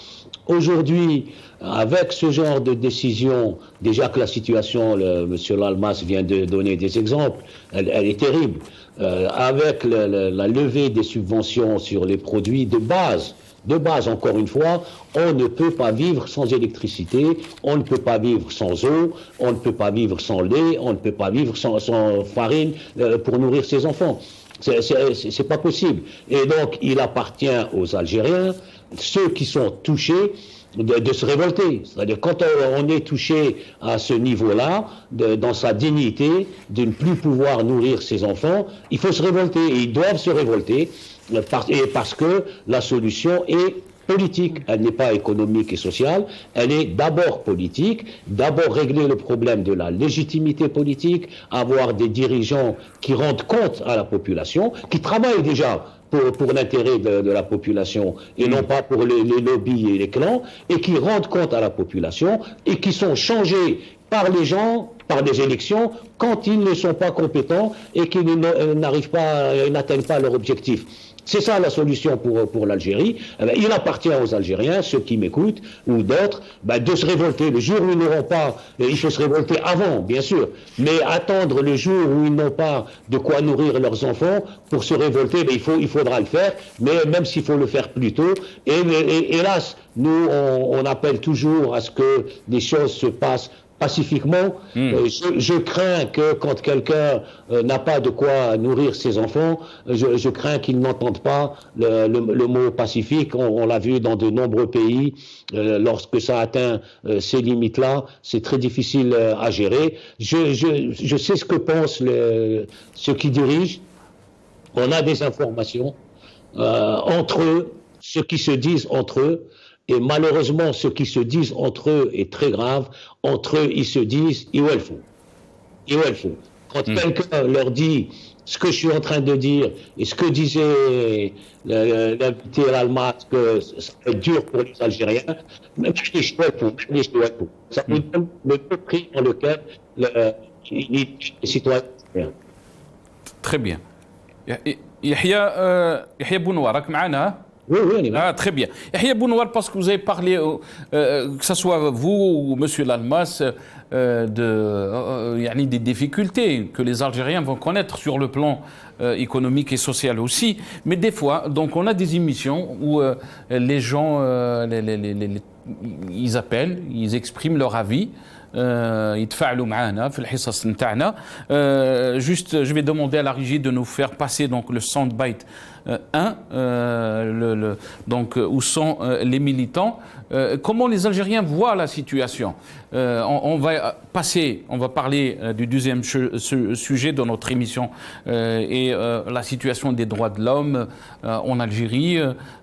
Aujourd'hui, avec ce genre de décision, déjà que la situation, monsieur Lalmas vient de donner des exemples, elle est terrible. Avec la levée des subventions sur les produits de base, encore une fois, on ne peut pas vivre sans électricité, on ne peut pas vivre sans eau, on ne peut pas vivre sans lait, on ne peut pas vivre sans farine pour nourrir ses enfants. C'est pas possible. Et donc, il appartient aux Algériens, ceux qui sont touchés, de se révolter. C'est-à-dire, quand on est touché à ce niveau-là, dans sa dignité, de ne plus pouvoir nourrir ses enfants, il faut se révolter. Et ils doivent se révolter, parce que la solution est politique. Elle n'est pas économique et sociale, elle est d'abord politique, d'abord régler le problème de la légitimité politique, avoir des dirigeants qui rendent compte à la population, qui travaillent déjà pour l'intérêt de la population et non pas pour les lobbies et les clans, et qui rendent compte à la population et qui sont changés par les gens, par des élections, quand ils ne sont pas compétents et qu'ils n'atteignent pas leur objectif. C'est ça la solution pour l'Algérie. Il appartient aux Algériens, ceux qui m'écoutent, ou d'autres, de se révolter. Le jour où ils n'auront pas, il faut se révolter avant, bien sûr, mais attendre le jour où ils n'ont pas de quoi nourrir leurs enfants pour se révolter, il faudra le faire, mais même s'il faut le faire plus tôt. Et hélas, nous, on appelle toujours à ce que les choses se passent pacifiquement. Je crains que quand quelqu'un n'a pas de quoi nourrir ses enfants, je crains qu'il n'entende pas le mot pacifique. On l'a vu dans de nombreux pays, lorsque ça atteint ces limites-là, c'est très difficile à gérer. Je sais ce que pensent ceux qui dirigent. On a des informations entre eux, ceux qui se disent entre eux. Et malheureusement, ce qui se disent entre eux est très grave. Entre eux, ils se disent « Iwelfou ». Quand quelqu'un leur dit ce que je suis en train de dire et ce que disait l'invité Lalmas, que ça va être dur pour les Algériens, même les Iwelfou. Ça vous donne le prix dans lequel les citoyens. Très bien. Yahya Bounoua, راك معنا؟ Oui, très bien. Yahya Bounoua, parce que vous avez parlé, que ce soit vous ou M. Lalmas, des difficultés que les Algériens vont connaître sur le plan économique et social aussi. Mais des fois, donc on a des émissions où les gens, ils appellent, ils expriment leur avis. يتفاعلوا معنا في الحصص نتاعنا. Juste, je vais demander à la régie de nous faire passer donc le soundbite 1, donc où sont les militants. Comment les Algériens voient la situation. On va parler du deuxième sujet de notre émission et la situation des droits de l'homme en Algérie,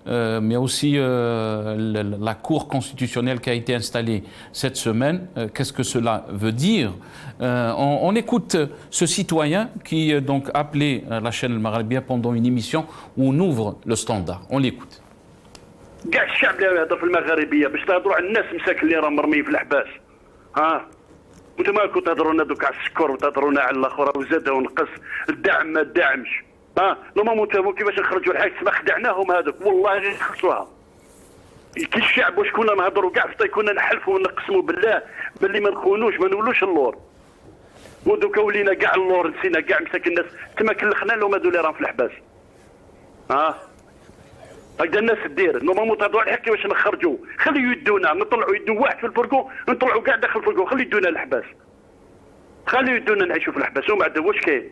mais aussi la Cour constitutionnelle qui a été installée cette semaine. Qu'est-ce que cela veut dire? On écoute ce citoyen qui donc appelé la chaîne El Maghrébia pendant une émission où on ouvre le standard. On l'écoute. كاع الشعب اللي يهضر في المغاربيه باش تهضروا على الناس مساكن اللي راه مرميين في الحباس وانتم مالكم تهضروا لنا دوك على السكر وتهضروا لنا على الاخر وزاد ونقص الدعم ما داعمش نورمالمون كيفاش نخرجوا الحاج ما خدعناهم هذوك والله غير يخلصوها كي الشعب واش كنا نهضروا كاع في كنا نحلفوا ونقسموا بالله باللي ما نخونوش ما نولوش اللور ودوكا ولينا كاع اللور نسينا كاع مساكن الناس تما كلخنا لهم هذو اللي راهم في الحباس هكذا الناس دير نورمالمون تهضروا على الحق كيفاش نخرجوا خليو يدونا نطلعوا يدو واحد في الفرقو نطلعوا كاع داخل الفرقو خليو يدونا الحباس خليو يدونا نعيشوا في الحباس ومن بعد واش كاين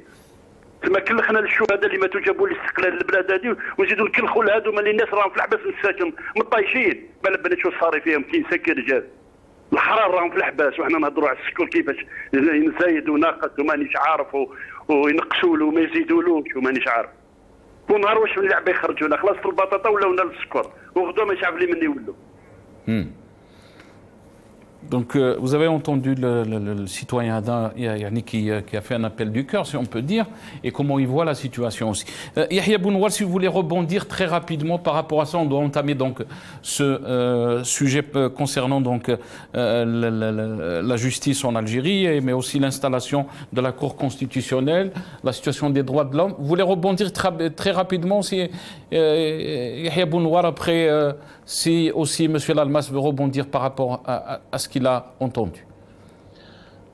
تما كلخنا للشهداء اللي ماتوا جابوا الاستقلال للبلاد هذه ونزيدوا نكلخوا لهذوما اللي الناس راهم في الحباس مساكن مطايشين ما بالك شو صار فيهم كي مساكن رجال الحرار راهم في الحباس وحنا نهضروا على السكر كيفاش نزايد وناقص ومانيش عارف وينقصوا له وما يزيدولوش ومانيش عارف ونهار واش من اللعبه يخرجونا خلاص البطاطا ولاونا للسكر وغدوه ماشي عارف لي من يولوا. Donc, vous avez entendu le citoyen qui a fait un appel du cœur, si on peut dire, et comment il voit la situation aussi. Yahya Bounoua, si vous voulez rebondir très rapidement par rapport à ça, on doit entamer donc ce sujet concernant donc la justice en Algérie, mais aussi l'installation de la Cour constitutionnelle, la situation des droits de l'homme. Vous voulez rebondir très rapidement aussi, Yahya Bounouar, après, si aussi M. Lalmas veut rebondir par rapport à ce qu'il a entendu.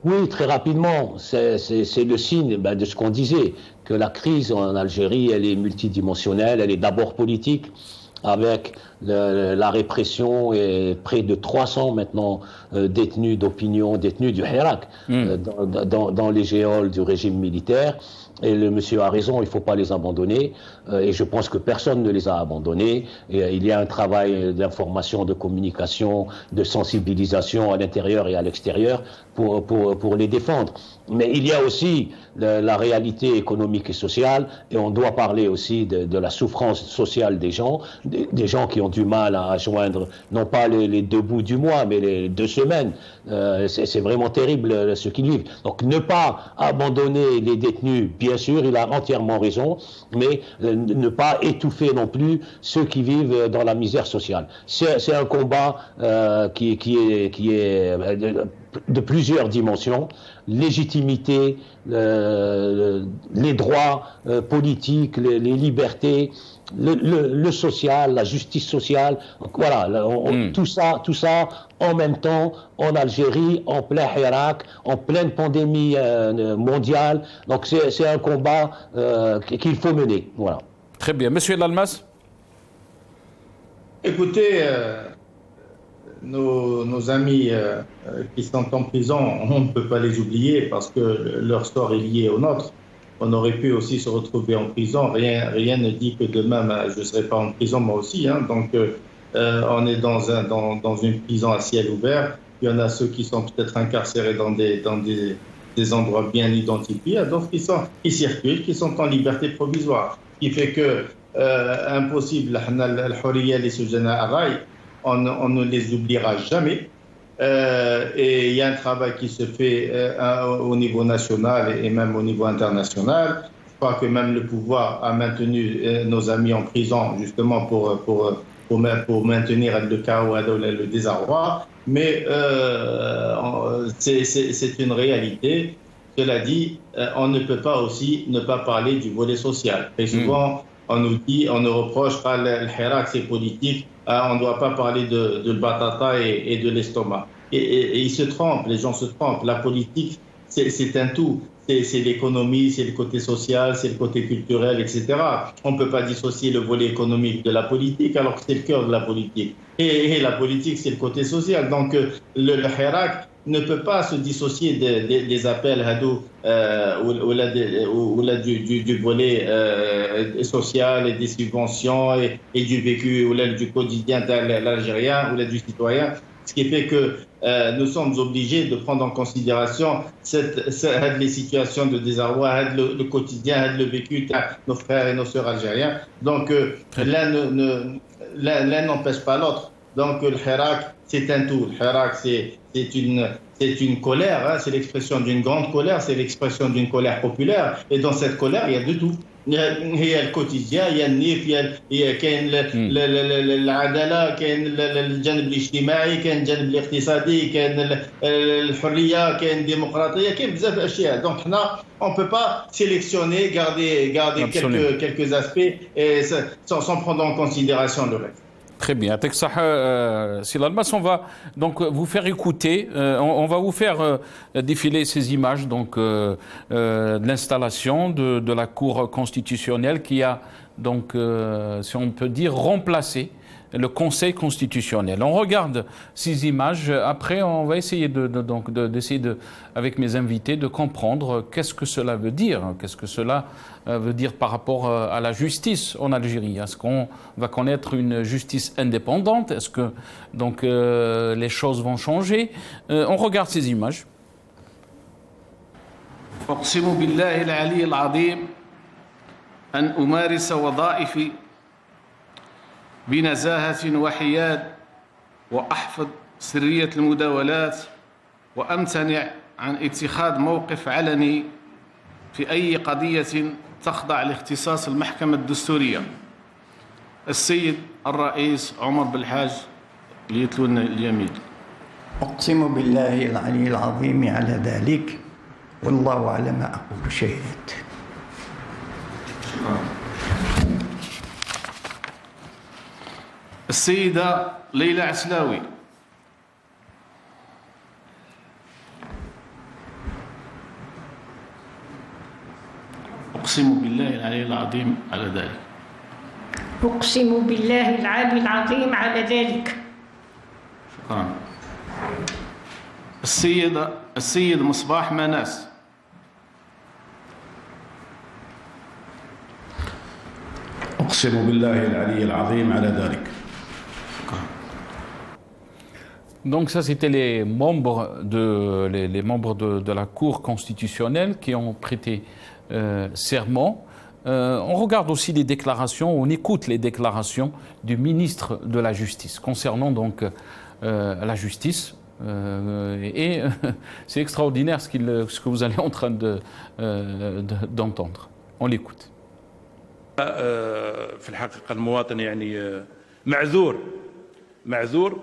Oui, très rapidement, c'est le signe de ce qu'on disait, que la crise en Algérie, elle est multidimensionnelle, elle est d'abord politique, avec la répression et près de 300 maintenant détenus d'opinion, détenus du Hirak, dans les geôles du régime militaire. Et le monsieur a raison, il ne faut pas les abandonner. Et je pense que personne ne les a abandonnés. Et il y a un travail d'information, de communication, de sensibilisation à l'intérieur et à l'extérieur pour les défendre. Mais il y a aussi la réalité économique et sociale, et on doit parler aussi de la souffrance sociale des gens qui ont du mal à joindre, non pas les 2 bouts du mois, mais les 2 semaines. C'est vraiment terrible ce qu'ils vivent. Donc ne pas abandonner les détenus, bien sûr, il a entièrement raison, mais ne pas étouffer non plus ceux qui vivent dans la misère sociale. C'est un combat qui est de plusieurs dimensions: légitimité, les droits politiques, les libertés, le social, la justice sociale. Donc, voilà, tout ça en même temps en Algérie, en plein Hirak, en pleine pandémie mondiale. Donc c'est un combat qu'il faut mener. Voilà. Très bien. Monsieur Lalmas. Écoutez, nos amis qui sont en prison, on ne peut pas les oublier parce que leur sort est lié au nôtre. On aurait pu aussi se retrouver en prison. Rien ne dit que demain, je ne serai pas en prison moi aussi. Donc, on est dans une prison à ciel ouvert. Il y en a ceux qui sont peut-être incarcérés dans des endroits bien identifiés, d'autres qui circulent, qui sont en liberté provisoire. Ce qui fait que impossible, al-Hurriya, les Soujana Araï, on ne les oubliera jamais. Et il y a un travail qui se fait au niveau national et même au niveau international. Je crois que même le pouvoir a maintenu nos amis en prison justement pour maintenir le chaos et le désarroi. Mais c'est une réalité. Cela dit, on ne peut pas aussi ne pas parler du volet social. Et souvent, on nous reproche pas le Hirak, c'est politique. On ne doit pas parler de batata et de l'estomac. Et ils se trompent, les gens se trompent. La politique, c'est un tout. C'est l'économie, c'est le côté social, c'est le côté culturel, etc. On ne peut pas dissocier le volet économique de la politique, alors que c'est le cœur de la politique. Et la politique, c'est le côté social. Donc, le Hirak ne peut pas se dissocier des appels hadou ou du volet social et des subventions et du vécu ou du quotidien de l'Algérien ou du citoyen. Ce qui fait que nous sommes obligés de prendre en considération les situations de désarroi, le quotidien, le vécu de nos frères et nos sœurs algériens. Donc l'un n'empêche pas l'autre. Donc le Hirak, c'est un tout. Le Hirak, c'est une colère, c'est l'expression d'une grande colère, c'est l'expression d'une colère populaire. Et dans cette colère, il y a de tout. Il y a le quotidien, il y a le nif, il y a العدالة, كاين الجانب الاجتماعي, كاين الجانب الاقتصادي, كاين الحرية, كاين الديمقراطية, كاين بزاف الأشياء. Donc on ne peut pas sélectionner, garder quelques aspects et sans prendre en considération le reste. Très bien. Silalmas, on va donc vous faire écouter, on va vous faire défiler ces images donc, de l'installation de la Cour constitutionnelle qui a donc, si on peut dire, remplacé le Conseil constitutionnel. On regarde ces images. Après, on va essayer avec mes invités de comprendre qu'est-ce que cela veut dire. Qu'est-ce que cela veut dire par rapport à la justice en Algérie. Est-ce qu'on va connaître une justice indépendante? Est-ce que donc, les choses vont changer? On regarde ces images. أقسم بالله العلي العظيم أن أمارس وظائفي بنزاهة وحياد وأحفظ سرية المداولات وأمتنع عن اتخاذ موقف علني في أي قضية تخضع لاختصاص المحكمة الدستورية. السيد الرئيس عمر بالحاج ليتلون اليمين. أقسم بالله العلي العظيم على ذلك والله على ما أقول شهيد. السيدة ليلى عسلاوي. أقسم بالله العلي العظيم على ذلك. أقسم بالله العلي العظيم على ذلك. شكرا. السيد مصباح مناس. أقسم بالله العلي العظيم على ذلك. Donc ça, c'était les membres de la Cour constitutionnelle qui ont prêté serment. On regarde aussi les déclarations, on écoute les déclarations du ministre de la Justice concernant donc la justice. Et c'est extraordinaire ce que vous allez en train d'entendre. On l'écoute. في الحقيقة المواطن يعني معذور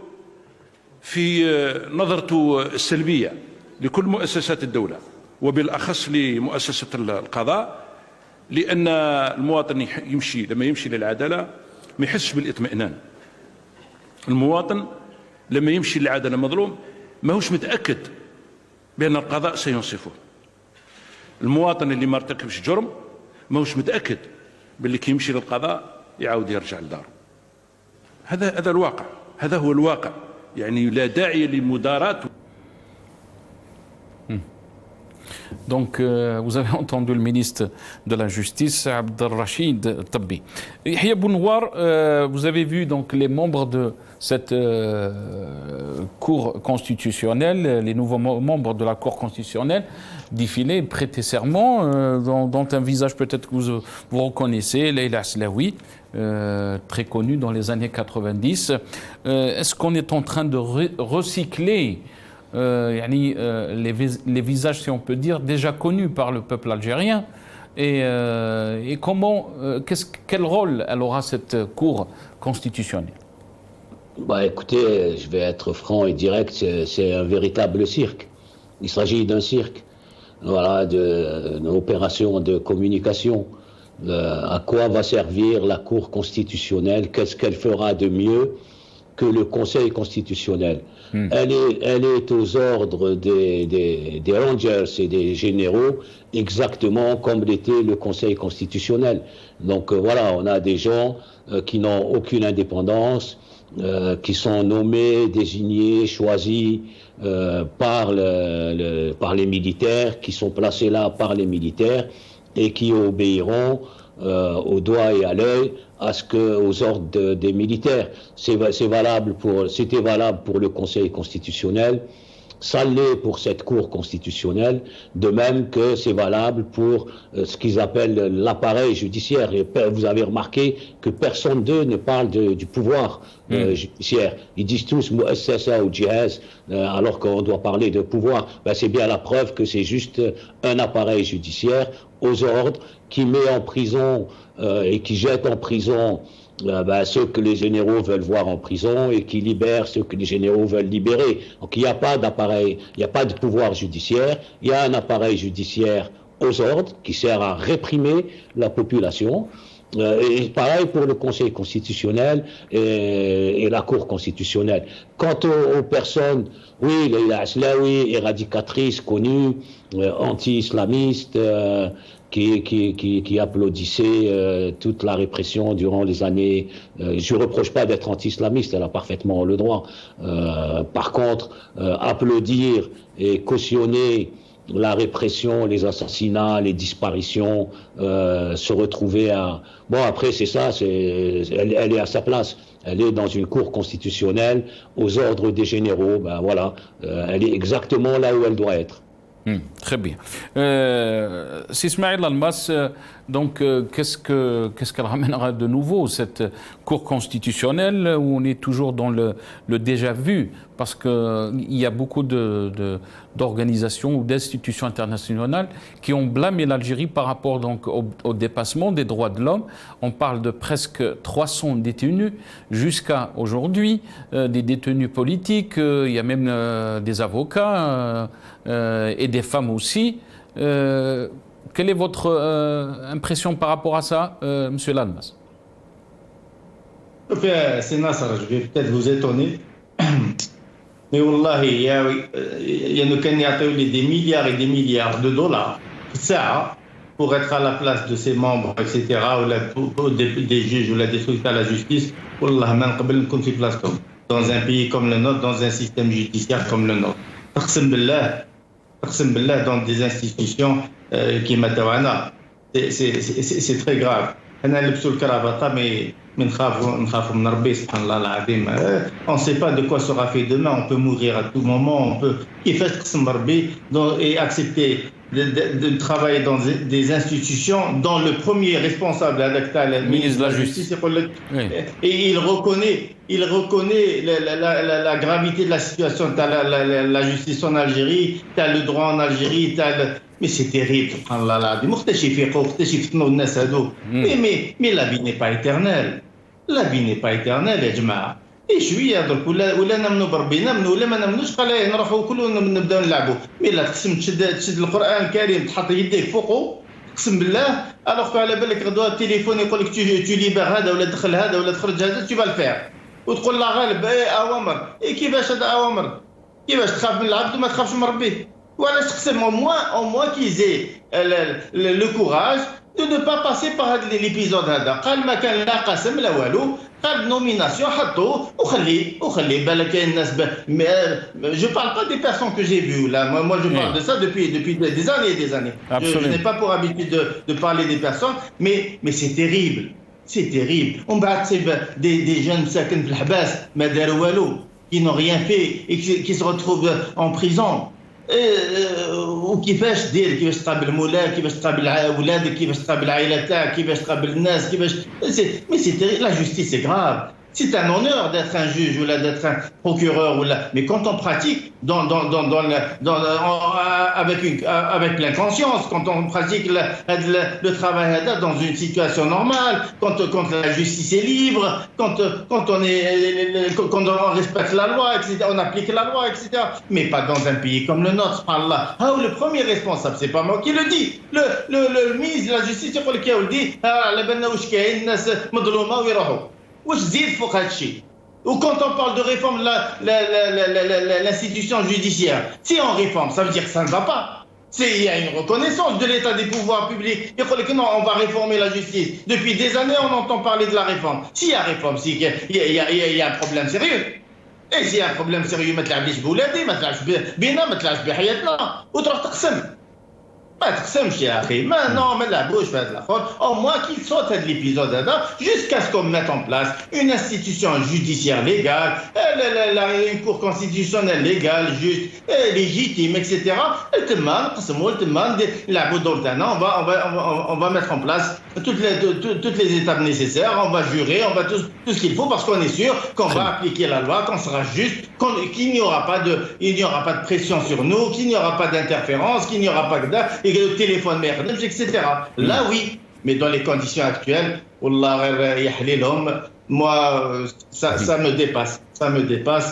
في نظرته السلبية لكل مؤسسات الدولة وبالأخص لمؤسسة القضاء، لأن المواطن لما يمشي للعدالة ما يحسش بالاطمئنان. المواطن لما يمشي للعدالة مظلوم ما هوش متأكد بأن القضاء سينصفه. المواطن اللي ما ارتكبش جرم ما هوش متأكد باللي كي يمشي للقضاء يعاود يرجع لداره. هذا الواقع، هذا هو الواقع، يعني لا داعي لمداراة. Donc, vous avez entendu le ministre de la Justice, Abdelrachid Tabbi. Yahya Bounouar, vous avez vu donc les membres de cette Cour constitutionnelle, les nouveaux membres de la Cour constitutionnelle, défiler, prêter serment, dont un visage peut-être que vous reconnaissez, Leïla Aslaoui, très connue dans les années 90. Est-ce qu'on est en train de recycler les visages, si on peut dire, déjà connus par le peuple algérien, et comment, quel rôle elle aura cette Cour constitutionnelle? Bah, écoutez, je vais être franc et direct, c'est un véritable cirque. Il s'agit d'un cirque, voilà, d'une opération de communication. À quoi va servir la Cour constitutionnelle? Qu'est-ce qu'elle fera de mieux que le Conseil constitutionnel? Elle est aux ordres des Rangers et des généraux, exactement comme l'était le Conseil constitutionnel. Donc voilà, on a des gens qui n'ont aucune indépendance, qui sont nommés, désignés, choisis par les militaires, qui sont placés là par les militaires et qui obéiront au doigt et à l'œil aux ordres des militaires. C'était valable pour le Conseil constitutionnel, ça l'est pour cette Cour constitutionnelle, de même que c'est valable pour ce qu'ils appellent l'appareil judiciaire. Et vous avez remarqué que personne d'eux ne parle du pouvoir judiciaire. Ils disent tous Mouassasa ou Djihaz, alors qu'on doit parler de pouvoir. Ben, c'est bien la preuve que c'est juste un appareil judiciaire aux ordres qui met en prison et qui jette en prison ceux que les généraux veulent voir en prison et qui libèrent ceux que les généraux veulent libérer. Donc il n'y a pas d'appareil, il n'y a pas de pouvoir judiciaire, il y a un appareil judiciaire aux ordres qui sert à réprimer la population. Et pareil pour le Conseil constitutionnel et la Cour constitutionnelle. Quant aux personnes, oui, Leïla Aslaoui, éradicatrice connue, anti-islamiste, qui applaudissait toute la répression durant les années. Je ne reproche pas d'être anti-islamiste, elle a parfaitement le droit. Par contre, applaudir et cautionner la répression, les assassinats, les disparitions, se retrouver à... Bon, après, c'est ça, elle est à sa place. Elle est dans une cour constitutionnelle, aux ordres des généraux, ben voilà, elle est exactement là où elle doit être. Très bien. C'est Ismaël Almas, donc qu'est-ce qu'elle ramènera de nouveau, cette Cour constitutionnelle, où on est toujours dans le déjà vu, parce qu'il y a beaucoup d'organisations ou d'institutions internationales qui ont blâmé l'Algérie par rapport donc au dépassement des droits de l'homme. On parle de presque 300 détenus jusqu'à aujourd'hui, des détenus politiques, il y a même des avocats et des femmes aussi. Quelle est votre impression par rapport à ça, Monsieur Lalmas? C'est Nasser, je vais peut-être vous étonner. Mais Wallah, il y a des milliards et des milliards de dollars ça, pour être à la place de ses membres, etc., ou des juges ou des trucs à la justice. Wallah, dans un pays comme le nôtre, dans un système judiciaire comme le nôtre. Taqsim billah, dans des institutions qui m'attawana. C'est très grave. On ne sait pas de quoi sera fait demain, on peut mourir à tout moment, on peut et accepter de travailler dans des institutions dont le premier responsable, le ministre de la Justice, et il reconnaît la gravité de la situation. Tu as la justice en Algérie, tu as le droit en Algérie, mais c'est terrible. Mais la vie n'est pas éternelle. La vie n'est pas éternelle, يا جماعة. شويه درك ولا نامنوا بربي نامنوا ولا ما نامنوش قال نروحوا كلنا نبداو نلعبوا مي لا تقسم تشد القران الكريم تحط يديك فوقه اقسم بالله الوغ على بالك غدوه التليفون يقول لك تي ليبر هذا ولا دخل هذا ولا تخرج هذا تي بالفير وتقول لا غالب اوامر كيفاش هذا اوامر كيفاش تخاف من العبد وما تخافش من ربي وعلاش تقسم au moins qu'ils aient le courage de ne pas passer par l'épisode هذا قال ما كان لا قسم لا والو قال نوميناسيون حطوه وخلي بالك الناس je parle pas des personnes que j'ai vues là moi je parle de ça depuis des années et des années. Je n'ai pas pour habitude de parler des personnes mais c'est terrible on bat des jeunes ساكن في الحباس ما داروا والو qui n'ont rien fait et qui se retrouvent en prison. وكيفاش دير كيفاش تقابل مولاك كيفاش تقابل اولادك كيفاش تقابل العائله تاعك كيفاش تقابل الناس كيفاش mais c'est la justice c'est grave. C'est un honneur d'être un juge ou d'être un procureur mais quand on pratique avec l'inconscience, quand on pratique le travail dans une situation normale, quand la justice est libre, quand on respecte la loi, etc., on applique la loi, etc. Mais pas dans un pays comme le nôtre. Allah. Le premier responsable, c'est pas moi qui le dis. Le ministre de la Justice, il dit واش تزيد فوق هذا الشيء وكونت on parle de réforme de l'institution judiciaire si on réforme ça veut dire que ça ne va pas il y a une reconnaissance de l'état des pouvoirs publics il faut que non on va réformer la justice depuis des années on entend parler de la réforme s'il y a réforme il y a un problème sérieux et s'il y a un problème sérieux ما تلعبش بولادي ما تلعبش بينا ما تلعبش بحياتنا وتروح تقسم ما تقسمش يا اخي ما نلعبوش في هذا الاخر au moins qu'il saute de l'épisode هذا jusqu'à ce qu'on mette en place une institution judiciaire légale une cour constitutionnelle légale juste légitime etc. تما نقسموا تما نلعبوا دور تاعنا on va mettre en place toutes les étapes nécessaires on va jurer on va tout ce qu'il faut parce qu'on est sûr qu'on va appliquer la loi qu'on sera juste qu'il n'y aura pas de pression sur nous qu'il n'y aura pas d'interférence qu'il n'y aura pas et que le téléphone merde, etc. Là, oui, mais dans les conditions actuelles, moi, ça me dépasse. Ça me dépasse.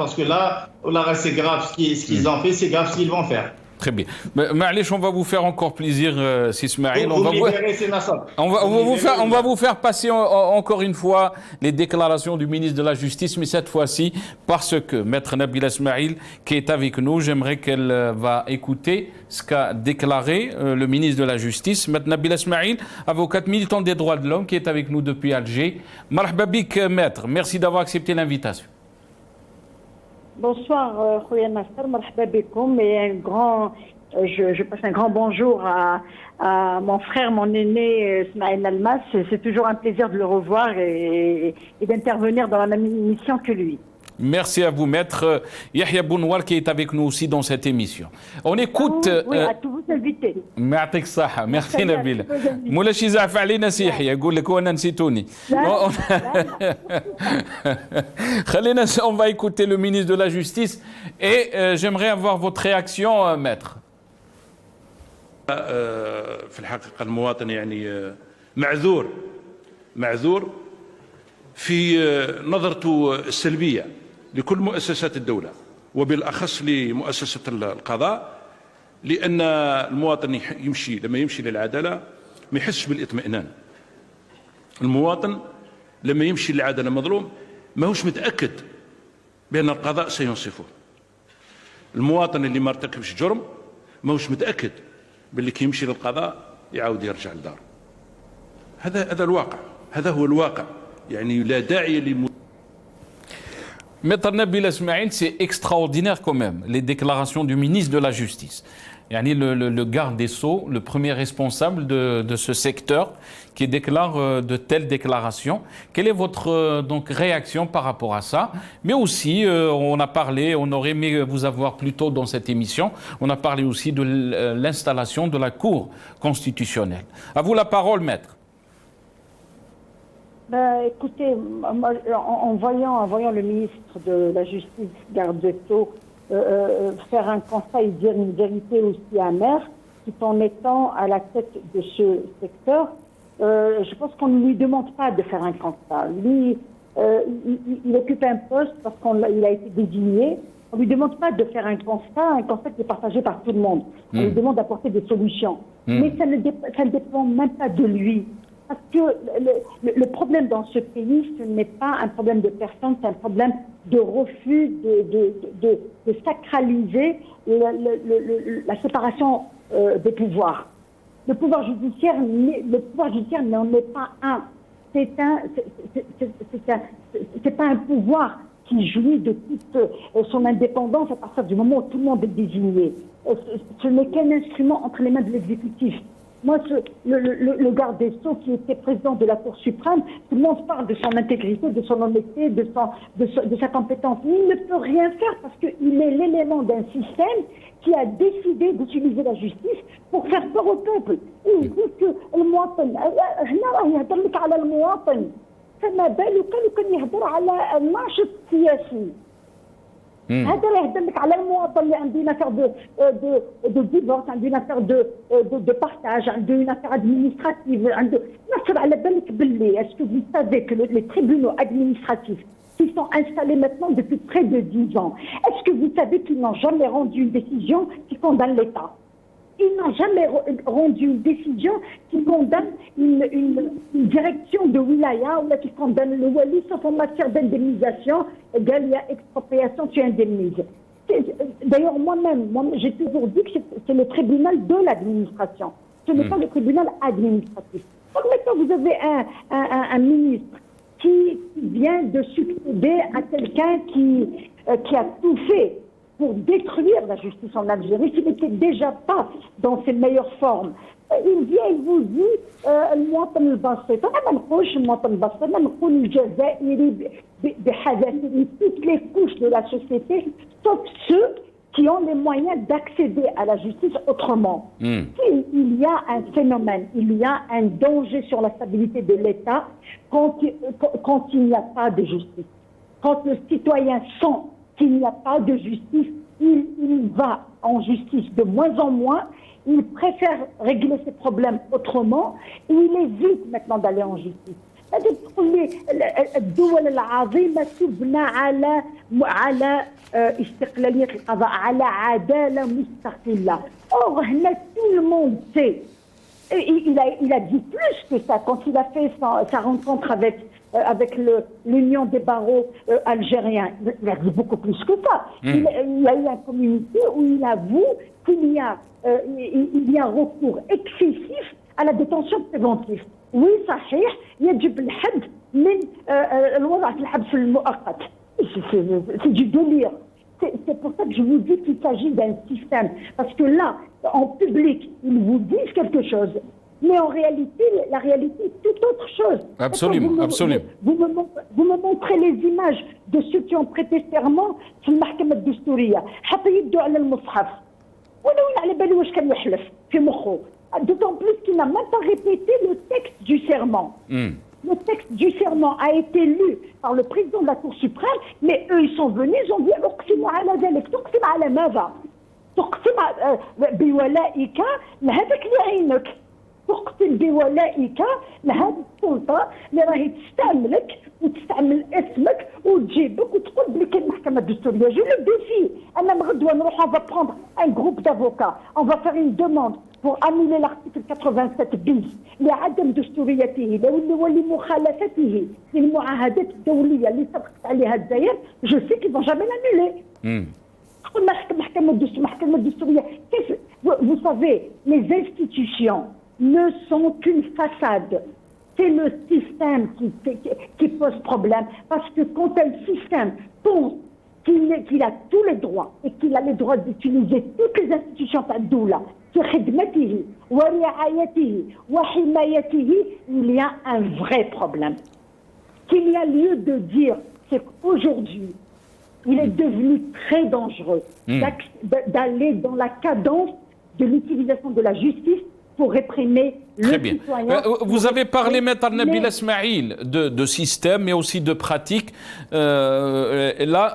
Parce que là, c'est grave ce qu'ils ont fait, c'est grave ce qu'ils vont faire. Très bien. Ma'alish, on va vous faire encore plaisir, Sismaïl. On va vous faire passer encore une fois les déclarations du ministre de la Justice, mais cette fois-ci, parce que Maître Nabila Ismail, qui est avec nous, j'aimerais qu'elle va écouter ce qu'a déclaré le ministre de la Justice. Maître Nabila Ismail, avocate militante des droits de l'homme, qui est avec nous depuis Alger. Marhaba bik, Maître. Merci d'avoir accepté l'invitation. Bonsoir, Khouya Nasser, marhaba bikoum, et je passe un grand bonjour à mon frère, mon aîné Ismaël Almas. C'est toujours un plaisir de le revoir et d'intervenir dans la même émission que lui. Merci à vous, Maître Yahya Bounoual, qui est avec nous aussi dans cette émission. On écoute... Oui, à tous vos invités. Merci Nabil. Moula Chizaf علينا سيحي يقول لك وانا نسيتوني. On va écouter le ministre de la Justice et j'aimerais avoir votre réaction, Maître. في الحقيقة المواطن يعني معذور في نظرته السلبية لكل مؤسسات الدولة وبالأخص لمؤسسة القضاء لأن المواطن لما يمشي للعدالة ما يحسش بالاطمئنان. المواطن لما يمشي للعدالة مظلوم ماهوش متأكد بأن القضاء سينصفه. المواطن اللي ما ارتكبش جرم ماهوش متأكد باللي كي يمشي للقضاء يعاود يرجع لداره. هذا الواقع، هذا هو الواقع. يعني لا داعي Maître Nabil Esmaïl, c'est extraordinaire quand même, les déclarations du ministre de la Justice. Yani le garde des Sceaux, le premier responsable de ce secteur, qui déclare de telles déclarations. Quelle est votre donc réaction par rapport à ça? Mais aussi, on a parlé, on aurait aimé vous avoir plus tôt dans cette émission, on a parlé aussi de l'installation de la Cour constitutionnelle. À vous la parole, maître. Écoutez, en voyant le ministre de la Justice, garde des Sceaux, faire un constat et dire une vérité aussi amère, tout en étant à la tête de ce secteur, je pense qu'on ne lui demande pas de faire un constat. Lui, il occupe un poste parce qu'il a été désigné. On ne lui demande pas de faire un constat qui est partagé par tout le monde. On lui demande d'apporter des solutions. Mais ça ne dépend même pas de lui. Parce que le problème dans ce pays, ce n'est pas un problème de personne, c'est un problème de refus de sacraliser la séparation des pouvoirs. Le pouvoir judiciaire n'en est pas un. C'est pas un pouvoir qui jouit de toute son indépendance à partir du moment où tout le monde est désigné. Ce n'est qu'un instrument entre les mains de l'exécutif. Moi, le garde des Sceaux qui était président de la Cour suprême, tout le monde parle de son intégrité, de son honnêteté, de sa compétence. Il ne peut rien faire parce qu'il est l'élément d'un système qui a décidé d'utiliser la justice pour faire peur au peuple. Il dit que le muwatin, هنا يهضر لك على المواطن، فما بالك لو كان يهضر على الناشط السياسي. هذا لا يهضر لك على المواطن اللي عنده une affaire de divorce, عنده une affaire de partage, عنده une affaire administrative, عنده نصر على بالك باللي. Est-ce que vous savez que les tribunaux administratifs qui sont installés maintenant depuis près de 10 ans, est-ce que vous savez qu'ils n'ont jamais rendu une décision qui condamne l'État? Ils n'ont jamais rendu une décision qui condamne une direction de wilaya ou qui condamne le wali, sauf en matière d'indemnisation. Il y a expropriation, tu indemnises. D'ailleurs, moi-même, j'ai toujours dit que c'est le tribunal de l'administration. Ce n'est pas le tribunal administratif. Donc maintenant, vous avez un ministre qui vient de succéder à quelqu'un qui a tout fait pour détruire la justice en Algérie, qui n'était déjà pas dans ses meilleures formes. Il vient, il vous dit, المواطن البسيط، أنا ما نقولش المواطن البسيط، أنا نقول الجزائري بحذافيره، toutes les couches de la société, sauf ceux qui ont les moyens d'accéder à la justice autrement. Il y a un phénomène, il y a un danger sur la stabilité de l'État quand il n'y a pas de justice. Quand le citoyen sent qu'il n'y a pas de justice, il va en justice de moins en moins, il préfère régler ses problèmes autrement, et il évite maintenant d'aller en justice. الدول العظيمة تبنى على استقلالية القضاء، على عدالة مستقلة. Or, tout le monde sait. Il a dit plus que ça quand il a fait sa rencontre avec l'Union des barreaux algériens. Il a dit beaucoup plus que ça. Il a eu un communiqué où il avoue qu'il y a un recours excessif à la détention préventive. Oui, صحيح يجب الحد من الوضع في الحبس المؤقت. C'est du délire. C'est pour ça que je vous dis qu'il s'agit d'un système. Parce que là, en public, ils vous disent quelque chose. Mais en réalité, la réalité est tout autre chose. Absolument, absolument. Vous me montrez les images de ceux qui ont prêté serment في المحكمة الدستورية. حتى يدوا على المصحف. ولا على بالي واش كان يحلف في مخه. D'autant plus qu'il n'a même pas répété le texte du serment. Le texte du serment a été lu par le président de la Cour suprême, mais eux, ils sont venus, ils ont dit « أقسم على ذلك تقسم على ماذا؟ تقسم بولائك لهذاك اللي عينك تقسم بولائك لهذه السلطة اللي راهي تستعملك وتستعمل اسمك وتجيبك وتقول بلي كاين المحكمة الدستورية. Je le défie. أنا غدوة نروح on va prendre un groupe d'avocats, on va faire une demande pour annuler l'article 87 بيس لعدم دستوريته ولمخالفته للمعاهدات الدوليه اللي سبقت عليها الجزائر جو سي كي فون جامي لانولي. المحكمة الدستورية كيف vous savez les institutions ne sont qu'une façade. C'est le système qui pose problème parce que quand un système pense qu'il a tous les droits et qu'il a les droits d'utiliser toutes les institutions tadoula في خدمته ورعايته وحمايته, il y a un vrai problème. Qu'il y a lieu de dire, c'est qu'aujourd'hui, il est devenu très dangereux d'aller dans la cadence de l'utilisation de la justice pour réprimer le citoyen. Vous avez parlé, Maître Nabil Esmaïl, de système mais aussi de pratique. Là,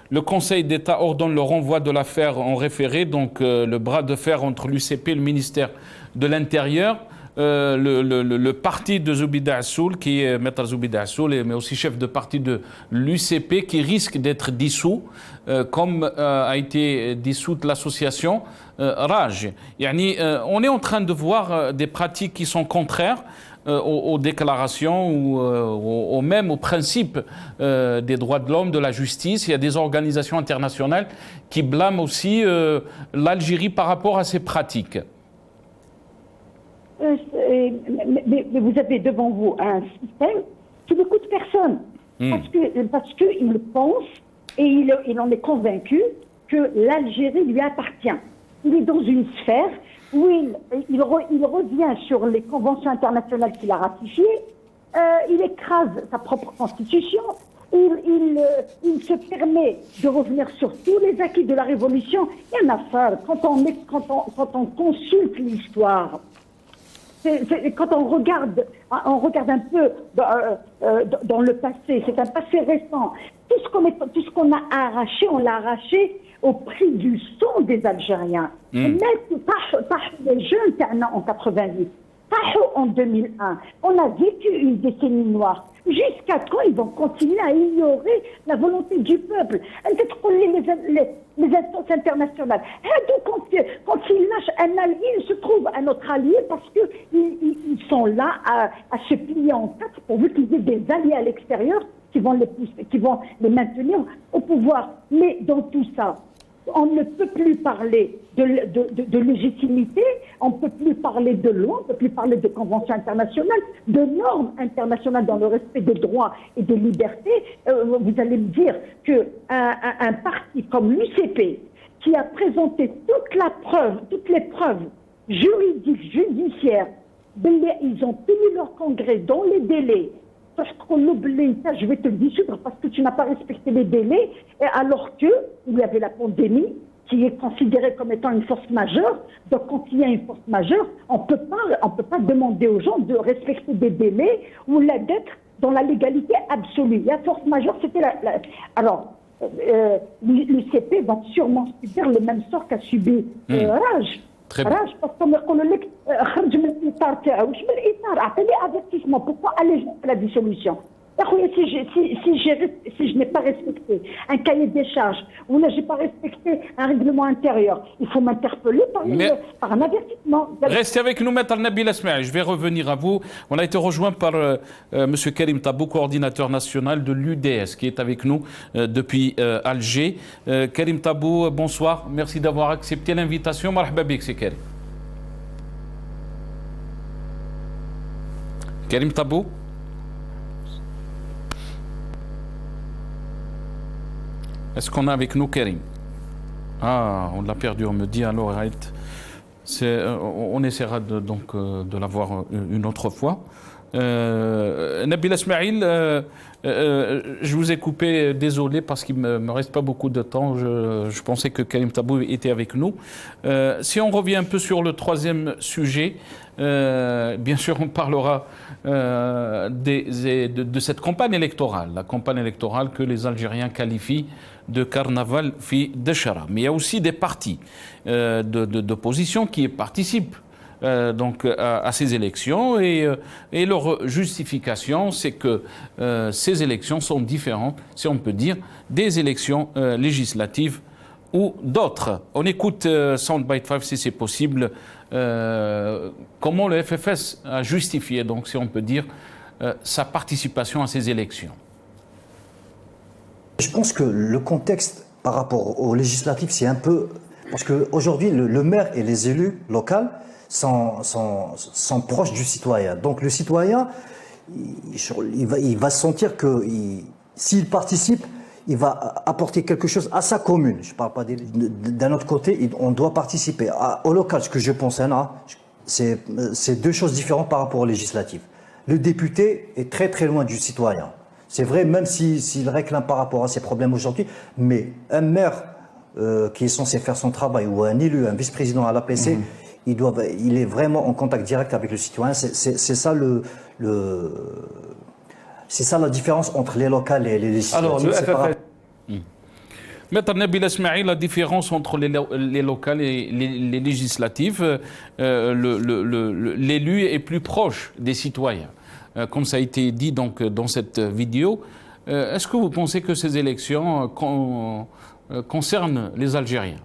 le Conseil d'État ordonne le renvoi de l'affaire en référé, donc le bras de fer entre l'UCP et le ministère de l'Intérieur. Le parti de Zoubida Assoul, qui est Maître Zoubida Assoul, mais aussi chef de parti de l'UCP, qui risque d'être dissous, comme a été dissoute l'association Raj. On est en train de voir des pratiques qui sont contraires aux déclarations ou même aux principes des droits de l'homme, de la justice. Il y a des organisations internationales qui blâment aussi l'Algérie par rapport à ces pratiques. Mais vous avez devant vous un système qui ne coûte personne. Parce qu'il pense et il en est convaincu que l'Algérie lui appartient. Il est dans une sphère où il revient sur les conventions internationales qu'il a ratifiées, il écrase sa propre constitution, il se permet de revenir sur tous les acquis de la Révolution. Il y a une affaire, quand on consulte l'histoire, quand on regarde un peu dans le passé, c'est un passé récent. Tout ce qu'on a arraché, on l'a arraché au prix du sang des Algériens. Même les jeunes en 88, en 2001, on a vécu une décennie noire. Jusqu'à quand ils vont continuer à ignorer la volonté du peuple? Les instances internationales. Quand ils lâchent un allié, il se trouve un autre allié parce qu'ils sont là à se plier en quatre pourvu qu'ils aient des alliés à l'extérieur qui vont les pousser, qui vont les maintenir au pouvoir. Mais dans tout ça, on ne peut plus parler de légitimité, on ne peut plus parler de loi, on ne peut plus parler de conventions internationales, de normes internationales dans le respect des droits et des libertés. Vous allez me dire qu'un parti comme l'UCP, qui a présenté toutes les preuves juridiques, judiciaires, ils ont tenu leur congrès dans les délais. Parce qu'on oublie ça, je vais te dissoudre parce que tu n'as pas respecté les délais, alors qu'il y avait la pandémie qui est considérée comme étant une force majeure. Donc quand il y a une force majeure, on peut pas demander aux gens de respecter des délais ou d'être dans la légalité absolue. La force majeure, c'était Alors, l'UCP va sûrement subir le même sort qu'a subi Raj. Raj, parce qu'on me dit خرج من الإطار تاعو، واش من الإطار؟ أعطيني avertissement. Pourquoi aller jusqu'à la dissolution? Si je n'ai pas respecté un cahier des charges ou là j'ai pas respecté un règlement intérieur, il faut m'interpeller par un avertissement. Restez avec nous, Maître Nabil Esmaïl. Je vais revenir à vous. On a été rejoint par Monsieur Karim Tabou, coordinateur national de l'UDS, qui est avec nous depuis Alger. Karim Tabou, bonsoir. Merci d'avoir accepté l'invitation. Marhaba bik, c'est Karim. Karim Tabou. Est-ce qu'on a avec nous Karim? Ah, on l'a perdu, on me dit alors arrête. On essaiera de l'avoir une autre fois. Nabil Esmaïl, je vous ai coupé, désolé parce qu'il ne me reste pas beaucoup de temps. Je pensais que Karim Tabou était avec nous. Si on revient un peu sur le troisième sujet, bien sûr on parlera de cette campagne électorale, la campagne électorale que les Algériens qualifient de carnaval fi Dechara. Mais il y a aussi des partis d'opposition qui participent à ces élections et leur justification, c'est que ces élections sont différentes, si on peut dire, des élections législatives ou d'autres. On écoute Soundbite 5 si c'est possible, comment le FFS a justifié, donc, si on peut dire, sa participation à ces élections? Je pense que le contexte par rapport aux législatives, c'est un peu... Parce qu'aujourd'hui, le maire et les élus locaux sont proches du citoyen. Donc le citoyen, il va sentir que s'il participe, il va apporter quelque chose à sa commune. Je ne parle pas d'un autre côté, on doit participer. Au local, ce que je pense, c'est deux choses différentes par rapport aux législatives. Le député est très très loin du citoyen. C'est vrai, même s'il réclame par rapport à ses problèmes aujourd'hui, mais un maire qui est censé faire son travail, ou un élu, un vice-président à l'APC, il est vraiment en contact direct avec le citoyen. C'est ça c'est ça la différence entre les locales et les législatives. Alors, le FFS... Maître Nabil Esmaïl, la différence entre les locales et les législatives, l'élu est plus proche des citoyens. Comme ça a été dit donc, dans cette vidéo, est-ce que vous pensez que ces élections concernent les Algériens?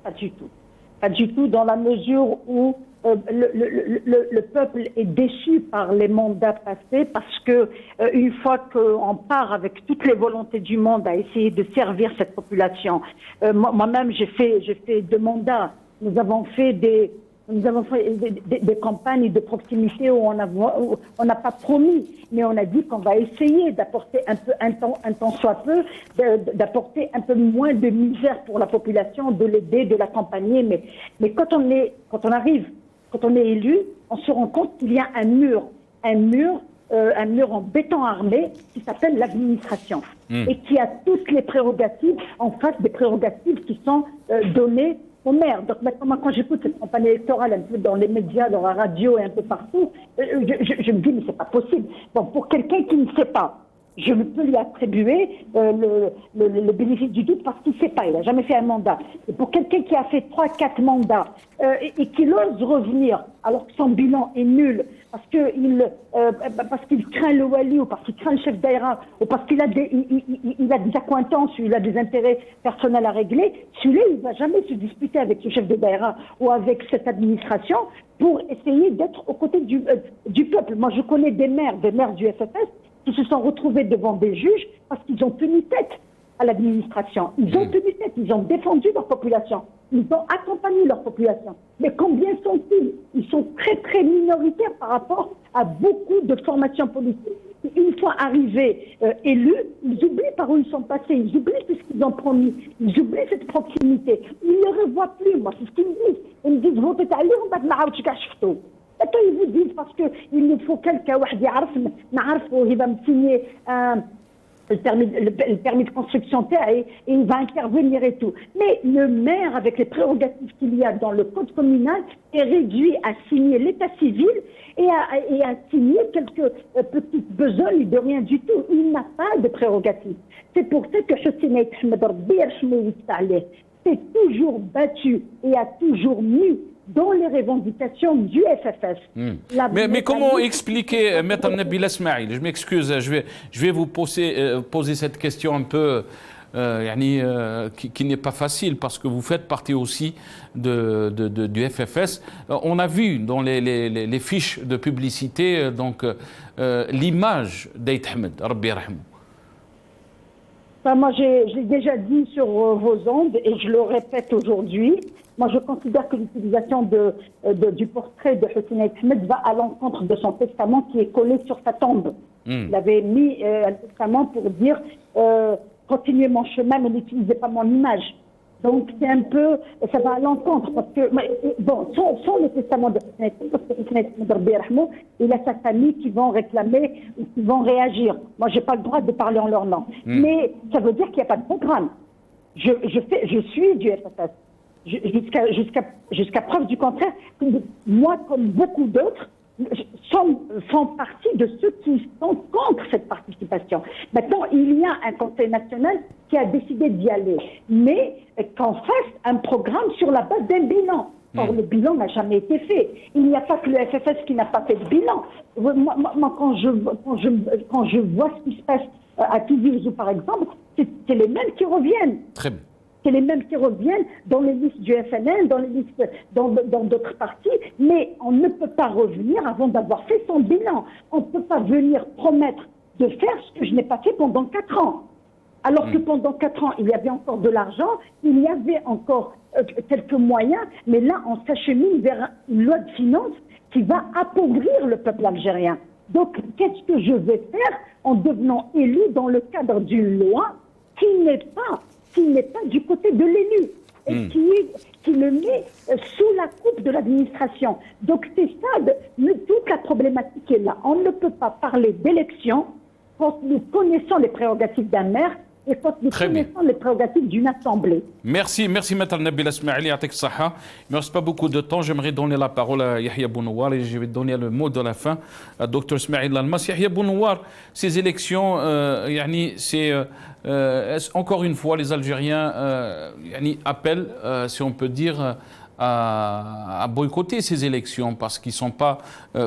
Pas du tout. Pas du tout, dans la mesure où le peuple est déçu par les mandats passés, parce que une fois qu'on part avec toutes les volontés du monde à essayer de servir cette population, moi-même j'ai fait 2 mandats. Nous avons fait des campagnes de proximité où on n'a pas promis, mais on a dit qu'on va essayer d'apporter un temps soit peu, d'apporter un peu moins de misère pour la population, de l'aider, de l'accompagner. Mais quand on est élu, on se rend compte qu'il y a un mur en béton armé qui s'appelle l'administration et qui a toutes les prérogatives en face des prérogatives qui sont données au maire. Donc maintenant, quand j'écoute cette campagne électorale un peu dans les médias, dans la radio et un peu partout, je me dis mais c'est pas possible. Bon, pour quelqu'un qui ne sait pas, je peux lui attribuer le bénéfice du doute parce qu'il ne sait pas, il n'a jamais fait un mandat. Et pour quelqu'un qui a fait 3-4 mandats et qui ose revenir alors que son bilan est nul, parce qu'il craint le wali ou parce qu'il craint le chef d'aéra ou parce qu'il a il a des accointances ou il a des intérêts personnels à régler, celui-là il ne va jamais se disputer avec ce chef de daïra ou avec cette administration pour essayer d'être aux côtés du peuple. Moi je connais des maires du FFS qui se sont retrouvés devant des juges parce qu'ils ont tenu tête à l'administration. Ils ont tenu tête, ils ont défendu leur population, ils ont accompagné leur population. Mais combien sont-ils? Ils sont très très minoritaires par rapport à beaucoup de formations politiques. Et une fois arrivés élus, ils oublient par où ils sont passés, ils oublient tout ce qu'ils ont promis, ils oublient cette proximité. Ils ne revoient plus, moi, c'est ce qu'ils me disent. Ils me disent, votez à l'heure, on va te la et ils vous disent parce qu'il nous faut quelqu'un qui va me signer le permis de construction et il va intervenir et tout. Mais le maire, avec les prérogatives qu'il y a dans le code communal, est réduit à signer l'état civil et à signer quelques petites besognes de rien du tout. Il n'a pas de prérogatives. C'est pour ça que Hosseini Ahmed Rabbi Yarhamou s'est toujours battu et a toujours mis dans les revendications du FFS. Mais comment expliquer, Maître Nabil Esmaïl, je m'excuse, je vais vous poser cette question un peu qui n'est pas facile parce que vous faites partie aussi du FFS. On a vu dans les fiches de publicité donc l'image d'Aït Ahmed, Rabbi Yarhamou. Moi, j'ai déjà dit sur vos ondes et je le répète aujourd'hui. Moi, je considère que l'utilisation du portrait de Hosseini Ahmed va à l'encontre de son testament qui est collé sur sa tombe. Il avait mis un testament pour dire continuez mon chemin, mais n'utilisez pas mon image. Donc, c'est un peu, ça va à l'encontre parce que, bon, sans le testament de Hosseini Ahmed, il a sa famille qui vont réclamer ou qui vont réagir. Moi, j'ai pas le droit de parler en leur nom. Mais ça veut dire qu'il n'y a pas de programme. Je suis du FFS. Jusqu'à preuve du contraire, moi, comme beaucoup d'autres, font partie de ceux qui sont contre cette participation. Maintenant, il y a un Conseil national qui a décidé d'y aller, mais qu'on fasse un programme sur la base d'un bilan. Or, le bilan n'a jamais été fait. Il n'y a pas que le FFS qui n'a pas fait de bilan. Moi, quand je vois ce qui se passe à Tizi Ouzou, par exemple, c'est les mêmes qui reviennent. Très bien. C'est les mêmes qui reviennent dans les listes du FNL, dans les listes dans d'autres partis, mais on ne peut pas revenir avant d'avoir fait son bilan. On ne peut pas venir promettre de faire ce que je n'ai pas fait pendant 4 ans. Alors que pendant 4 ans, il y avait encore de l'argent, il y avait encore quelques moyens, mais là, on s'achemine vers une loi de finances qui va appauvrir le peuple algérien. Donc, qu'est-ce que je vais faire en devenant élu dans le cadre d'une loi qui n'est pas du côté de l'élu et qui le met sous la coupe de l'administration. Donc, c'est ça, toute la problématique est là. On ne peut pas parler d'élection quand nous connaissons les prérogatives d'un maire et quand nous connaissons les prérogatives d'une assemblée. Merci, Maître Nabil Esmaili, Yatek Saha. Il ne me reste pas beaucoup de temps. J'aimerais donner la parole à Yahya Bounouar et je vais donner le mot de la fin à Dr Smaïl Almas. Yahya Bounouar, ces élections, c'est encore une fois les Algériens appellent, si on peut dire, à boycotter ces élections parce qu'ils ne sont pas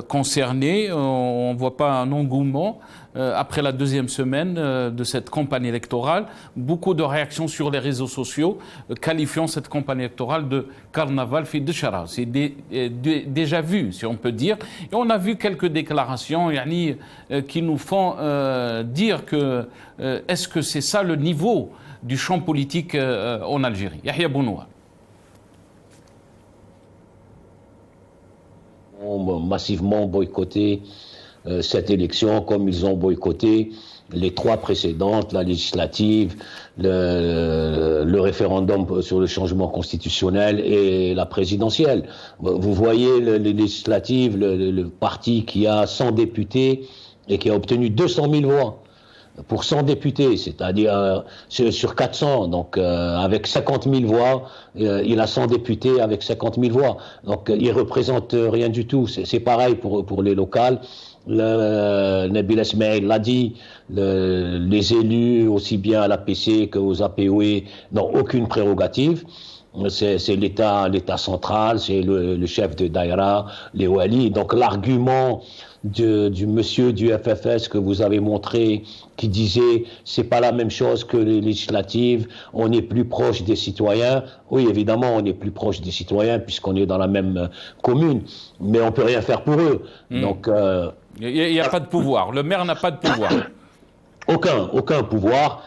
concernés. On ne voit pas un engouement après la deuxième semaine de cette campagne électorale. Beaucoup de réactions sur les réseaux sociaux qualifiant cette campagne électorale de carnaval fi Dchara. C'est déjà vu, si on peut dire. Et on a vu quelques déclarations qui nous font dire que est-ce que c'est ça le niveau du champ politique en Algérie? Yahya Bounouar. Ont massivement boycotté cette élection comme ils ont boycotté les 3 précédentes, la législative, le référendum sur le changement constitutionnel et la présidentielle. Vous voyez les législatives, le parti qui a 100 députés et qui a obtenu 200 000 voix pour 100 députés, c'est-à-dire sur 400, donc avec 50 000 voix, il a 100 députés avec 50 000 voix. Donc il représente rien du tout. C'est pareil pour les locales. Nabil Esmaïl l'a dit, les élus, aussi bien à l'APC qu'aux APOE, n'ont aucune prérogative. C'est l'État central, c'est le chef de Daïra, les Wali. Donc l'argument du monsieur du FFS que vous avez montré, qui disait c'est pas la même chose que les législatives, on est plus proche des citoyens. Oui, évidemment, on est plus proche des citoyens puisqu'on est dans la même commune, mais on peut rien faire pour eux. Donc il n'y a pas de pouvoir. Le maire n'a pas de pouvoir. Aucun pouvoir,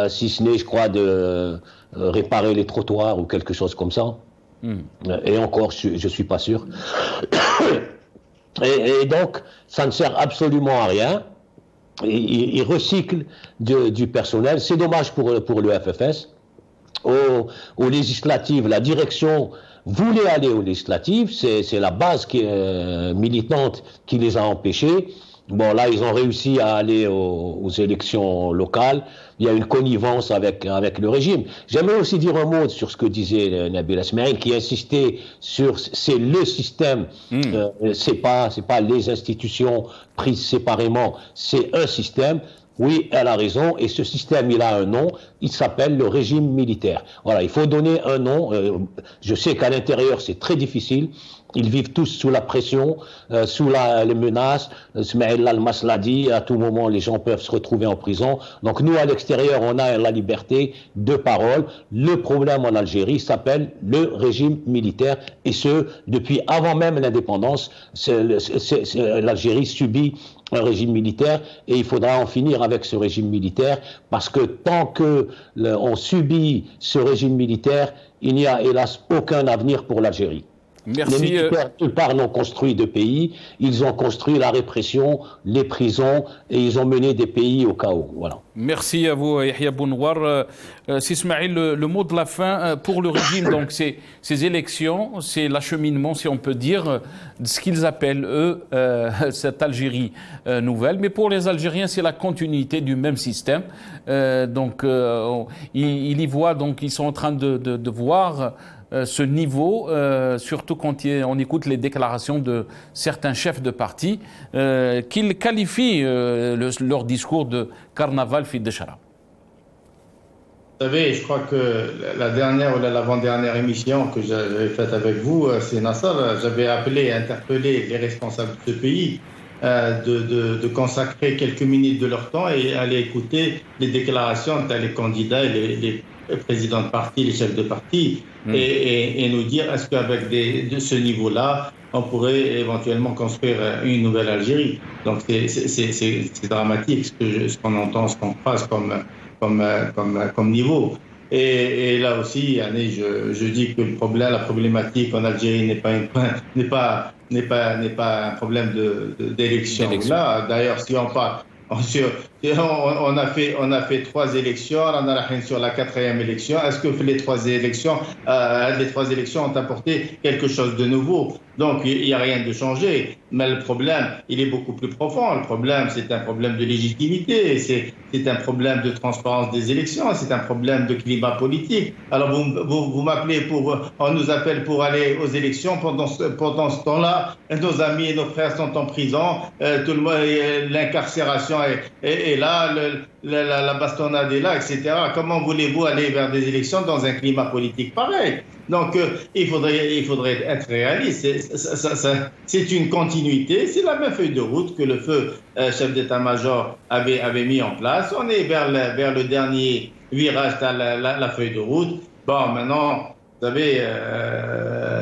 si ce n'est, je crois, de réparer les trottoirs ou quelque chose comme ça. Et encore, je suis pas sûr. Et donc, ça ne sert absolument à rien. Il recycle du personnel. C'est dommage pour le FFS. Aux législatives, la direction voulait aller aux législatives. C'est la base militante qui les a empêchés. Bon, là, ils ont réussi à aller aux élections locales. Il y a une connivence avec le régime. J'aimerais aussi dire un mot sur ce que disait Nabil Esmaïl, qui insistait sur c'est le système. C'est pas les institutions prises séparément. C'est un système. Oui, elle a raison, et ce système, il a un nom, il s'appelle le régime militaire. Voilà, il faut donner un nom. Je sais qu'à l'intérieur, c'est très difficile. Ils vivent tous sous la pression, sous les menaces. Smaïl Almas l'a dit, à tout moment, les gens peuvent se retrouver en prison. Donc nous, à l'extérieur, on a la liberté de parole. Le problème en Algérie s'appelle le régime militaire, et ce, depuis avant même l'indépendance. L'Algérie subit un régime militaire, et il faudra en finir avec ce régime militaire, parce que tant que on subit ce régime militaire, il n'y a hélas aucun avenir pour l'Algérie. Merci. Les militaires, nulle part, n'ont construit de pays. Ils ont construit la répression, les prisons, et ils ont mené des pays au chaos. Voilà. Merci à vous, Yahya Bounouar. Ismaël, le mot de la fin pour le régime, donc ces élections, c'est l'acheminement, si on peut dire, de ce qu'ils appellent, eux, cette Algérie nouvelle. Mais pour les Algériens, c'est la continuité du même système. Donc, ils y voient, donc, ils sont en train de voir ce niveau, surtout quand on écoute les déclarations de certains chefs de parti, qu'ils qualifient leur discours de carnaval fi Dchara. Vous savez, je crois que la dernière ou l'avant-dernière émission que j'avais faite avec vous, c'est Nassar, j'avais appelé et interpellé les responsables de ce pays de consacrer quelques minutes de leur temps et aller écouter les déclarations des candidats et présidents de parti, les chefs de parti, et nous dire est-ce qu'avec de ce niveau-là, on pourrait éventuellement construire une nouvelle Algérie. Donc c'est dramatique ce qu'on entend, ce qu'on passe comme niveau. Et là aussi, je dis que la problématique en Algérie n'est pas un problème d'élection. Là, d'ailleurs, si on parle, on a fait 3 élections, on a sur la 4e élection. Est-ce que les 3 élections ont apporté quelque chose de nouveau? Donc, il n'y a rien de changé. Mais le problème, il est beaucoup plus profond. Le problème, c'est un problème de légitimité, c'est un problème de transparence des élections, c'est un problème de climat politique. Alors, vous m'appelez on nous appelle pour aller aux élections. Pendant ce temps-là, nos amis et nos frères sont en prison. Tout le monde, l'incarcération est là, la bastonnade est là, etc. Comment voulez-vous aller vers des élections dans un climat politique pareil? Donc, il faudrait être réaliste. C'est une continuité, c'est la même feuille de route que le feu chef d'état-major avait mis en place. On est vers le dernier virage de la feuille de route. Bon, maintenant, vous savez,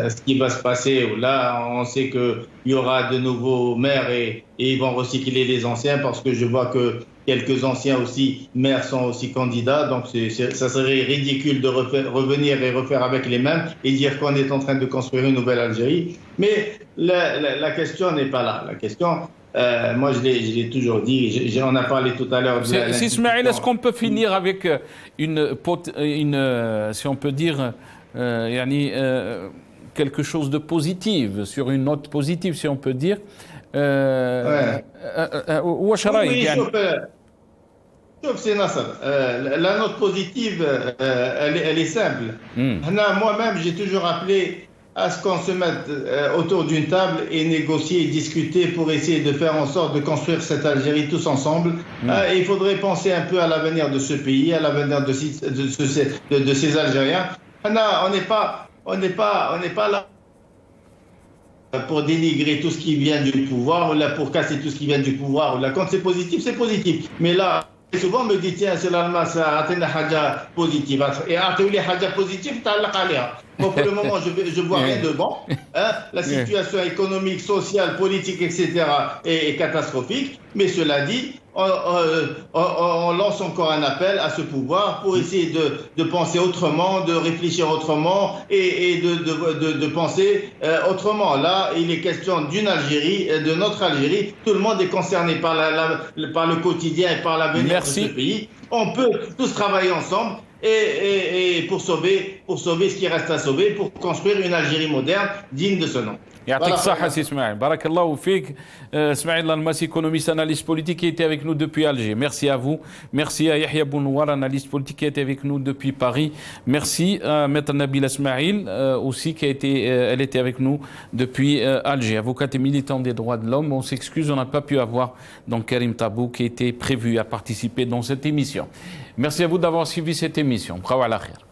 ce qui va se passer, là, on sait qu'il y aura de nouveaux maires et ils vont recycler les anciens parce que je vois que quelques anciens aussi maires sont aussi candidats. Donc, ça serait ridicule de revenir et refaire avec les mêmes et dire qu'on est en train de construire une nouvelle Algérie. Mais la question n'est pas là. La question, moi, je l'ai toujours dit, on a parlé tout à l'heure. Ismaël, est-ce qu'on peut finir avec si on peut dire, quelque chose de positif, sur une note positive, si on peut dire. C'est Nasser. La note positive, elle est simple. Moi-même, j'ai toujours appelé à ce qu'on se mette autour d'une table et négocier et discuter pour essayer de faire en sorte de construire cette Algérie tous ensemble. Il faudrait penser un peu à l'avenir de ce pays, à l'avenir de ces Algériens. On n'est pas là pour dénigrer tout ce qui vient du pouvoir, ou là pour casser tout ce qui vient du pouvoir, ou là quand c'est positif, c'est positif. Mais là, souvent on me dit tiens, c'est l'Allemagne, ça a une haja positive. Et après les haja positive, t'as la calère. Moi, pour le moment, je vois rien de bon. La situation économique, sociale, politique, etc. est catastrophique. Mais cela dit, on lance encore un appel à ce pouvoir pour essayer de penser autrement, de réfléchir autrement et de penser autrement. Là, il est question d'une Algérie, de notre Algérie. Tout le monde est concerné par le quotidien et par l'avenir de ce pays. On peut tous travailler ensemble. Et pour sauver ce qui reste à sauver, pour construire une Algérie moderne digne de ce nom. يعطيك الصحة سي اسماعيل، بارك الله فيك. اسماعيل الألماسي, économiste, analyste politique, qui était avec nous depuis Alger. Merci à vous. Merci à Yahya Bounouar, analyste politique, qui était avec nous depuis Paris. Merci à Maître Nabila Ismail aussi, elle était avec nous depuis Alger. Avocate et militant des droits de l'homme. On s'excuse, on n'a pas pu avoir donc Karim Tabou, qui était prévu à participer dans cette émission. Merci à vous d'avoir suivi cette émission. Bravo à la khair.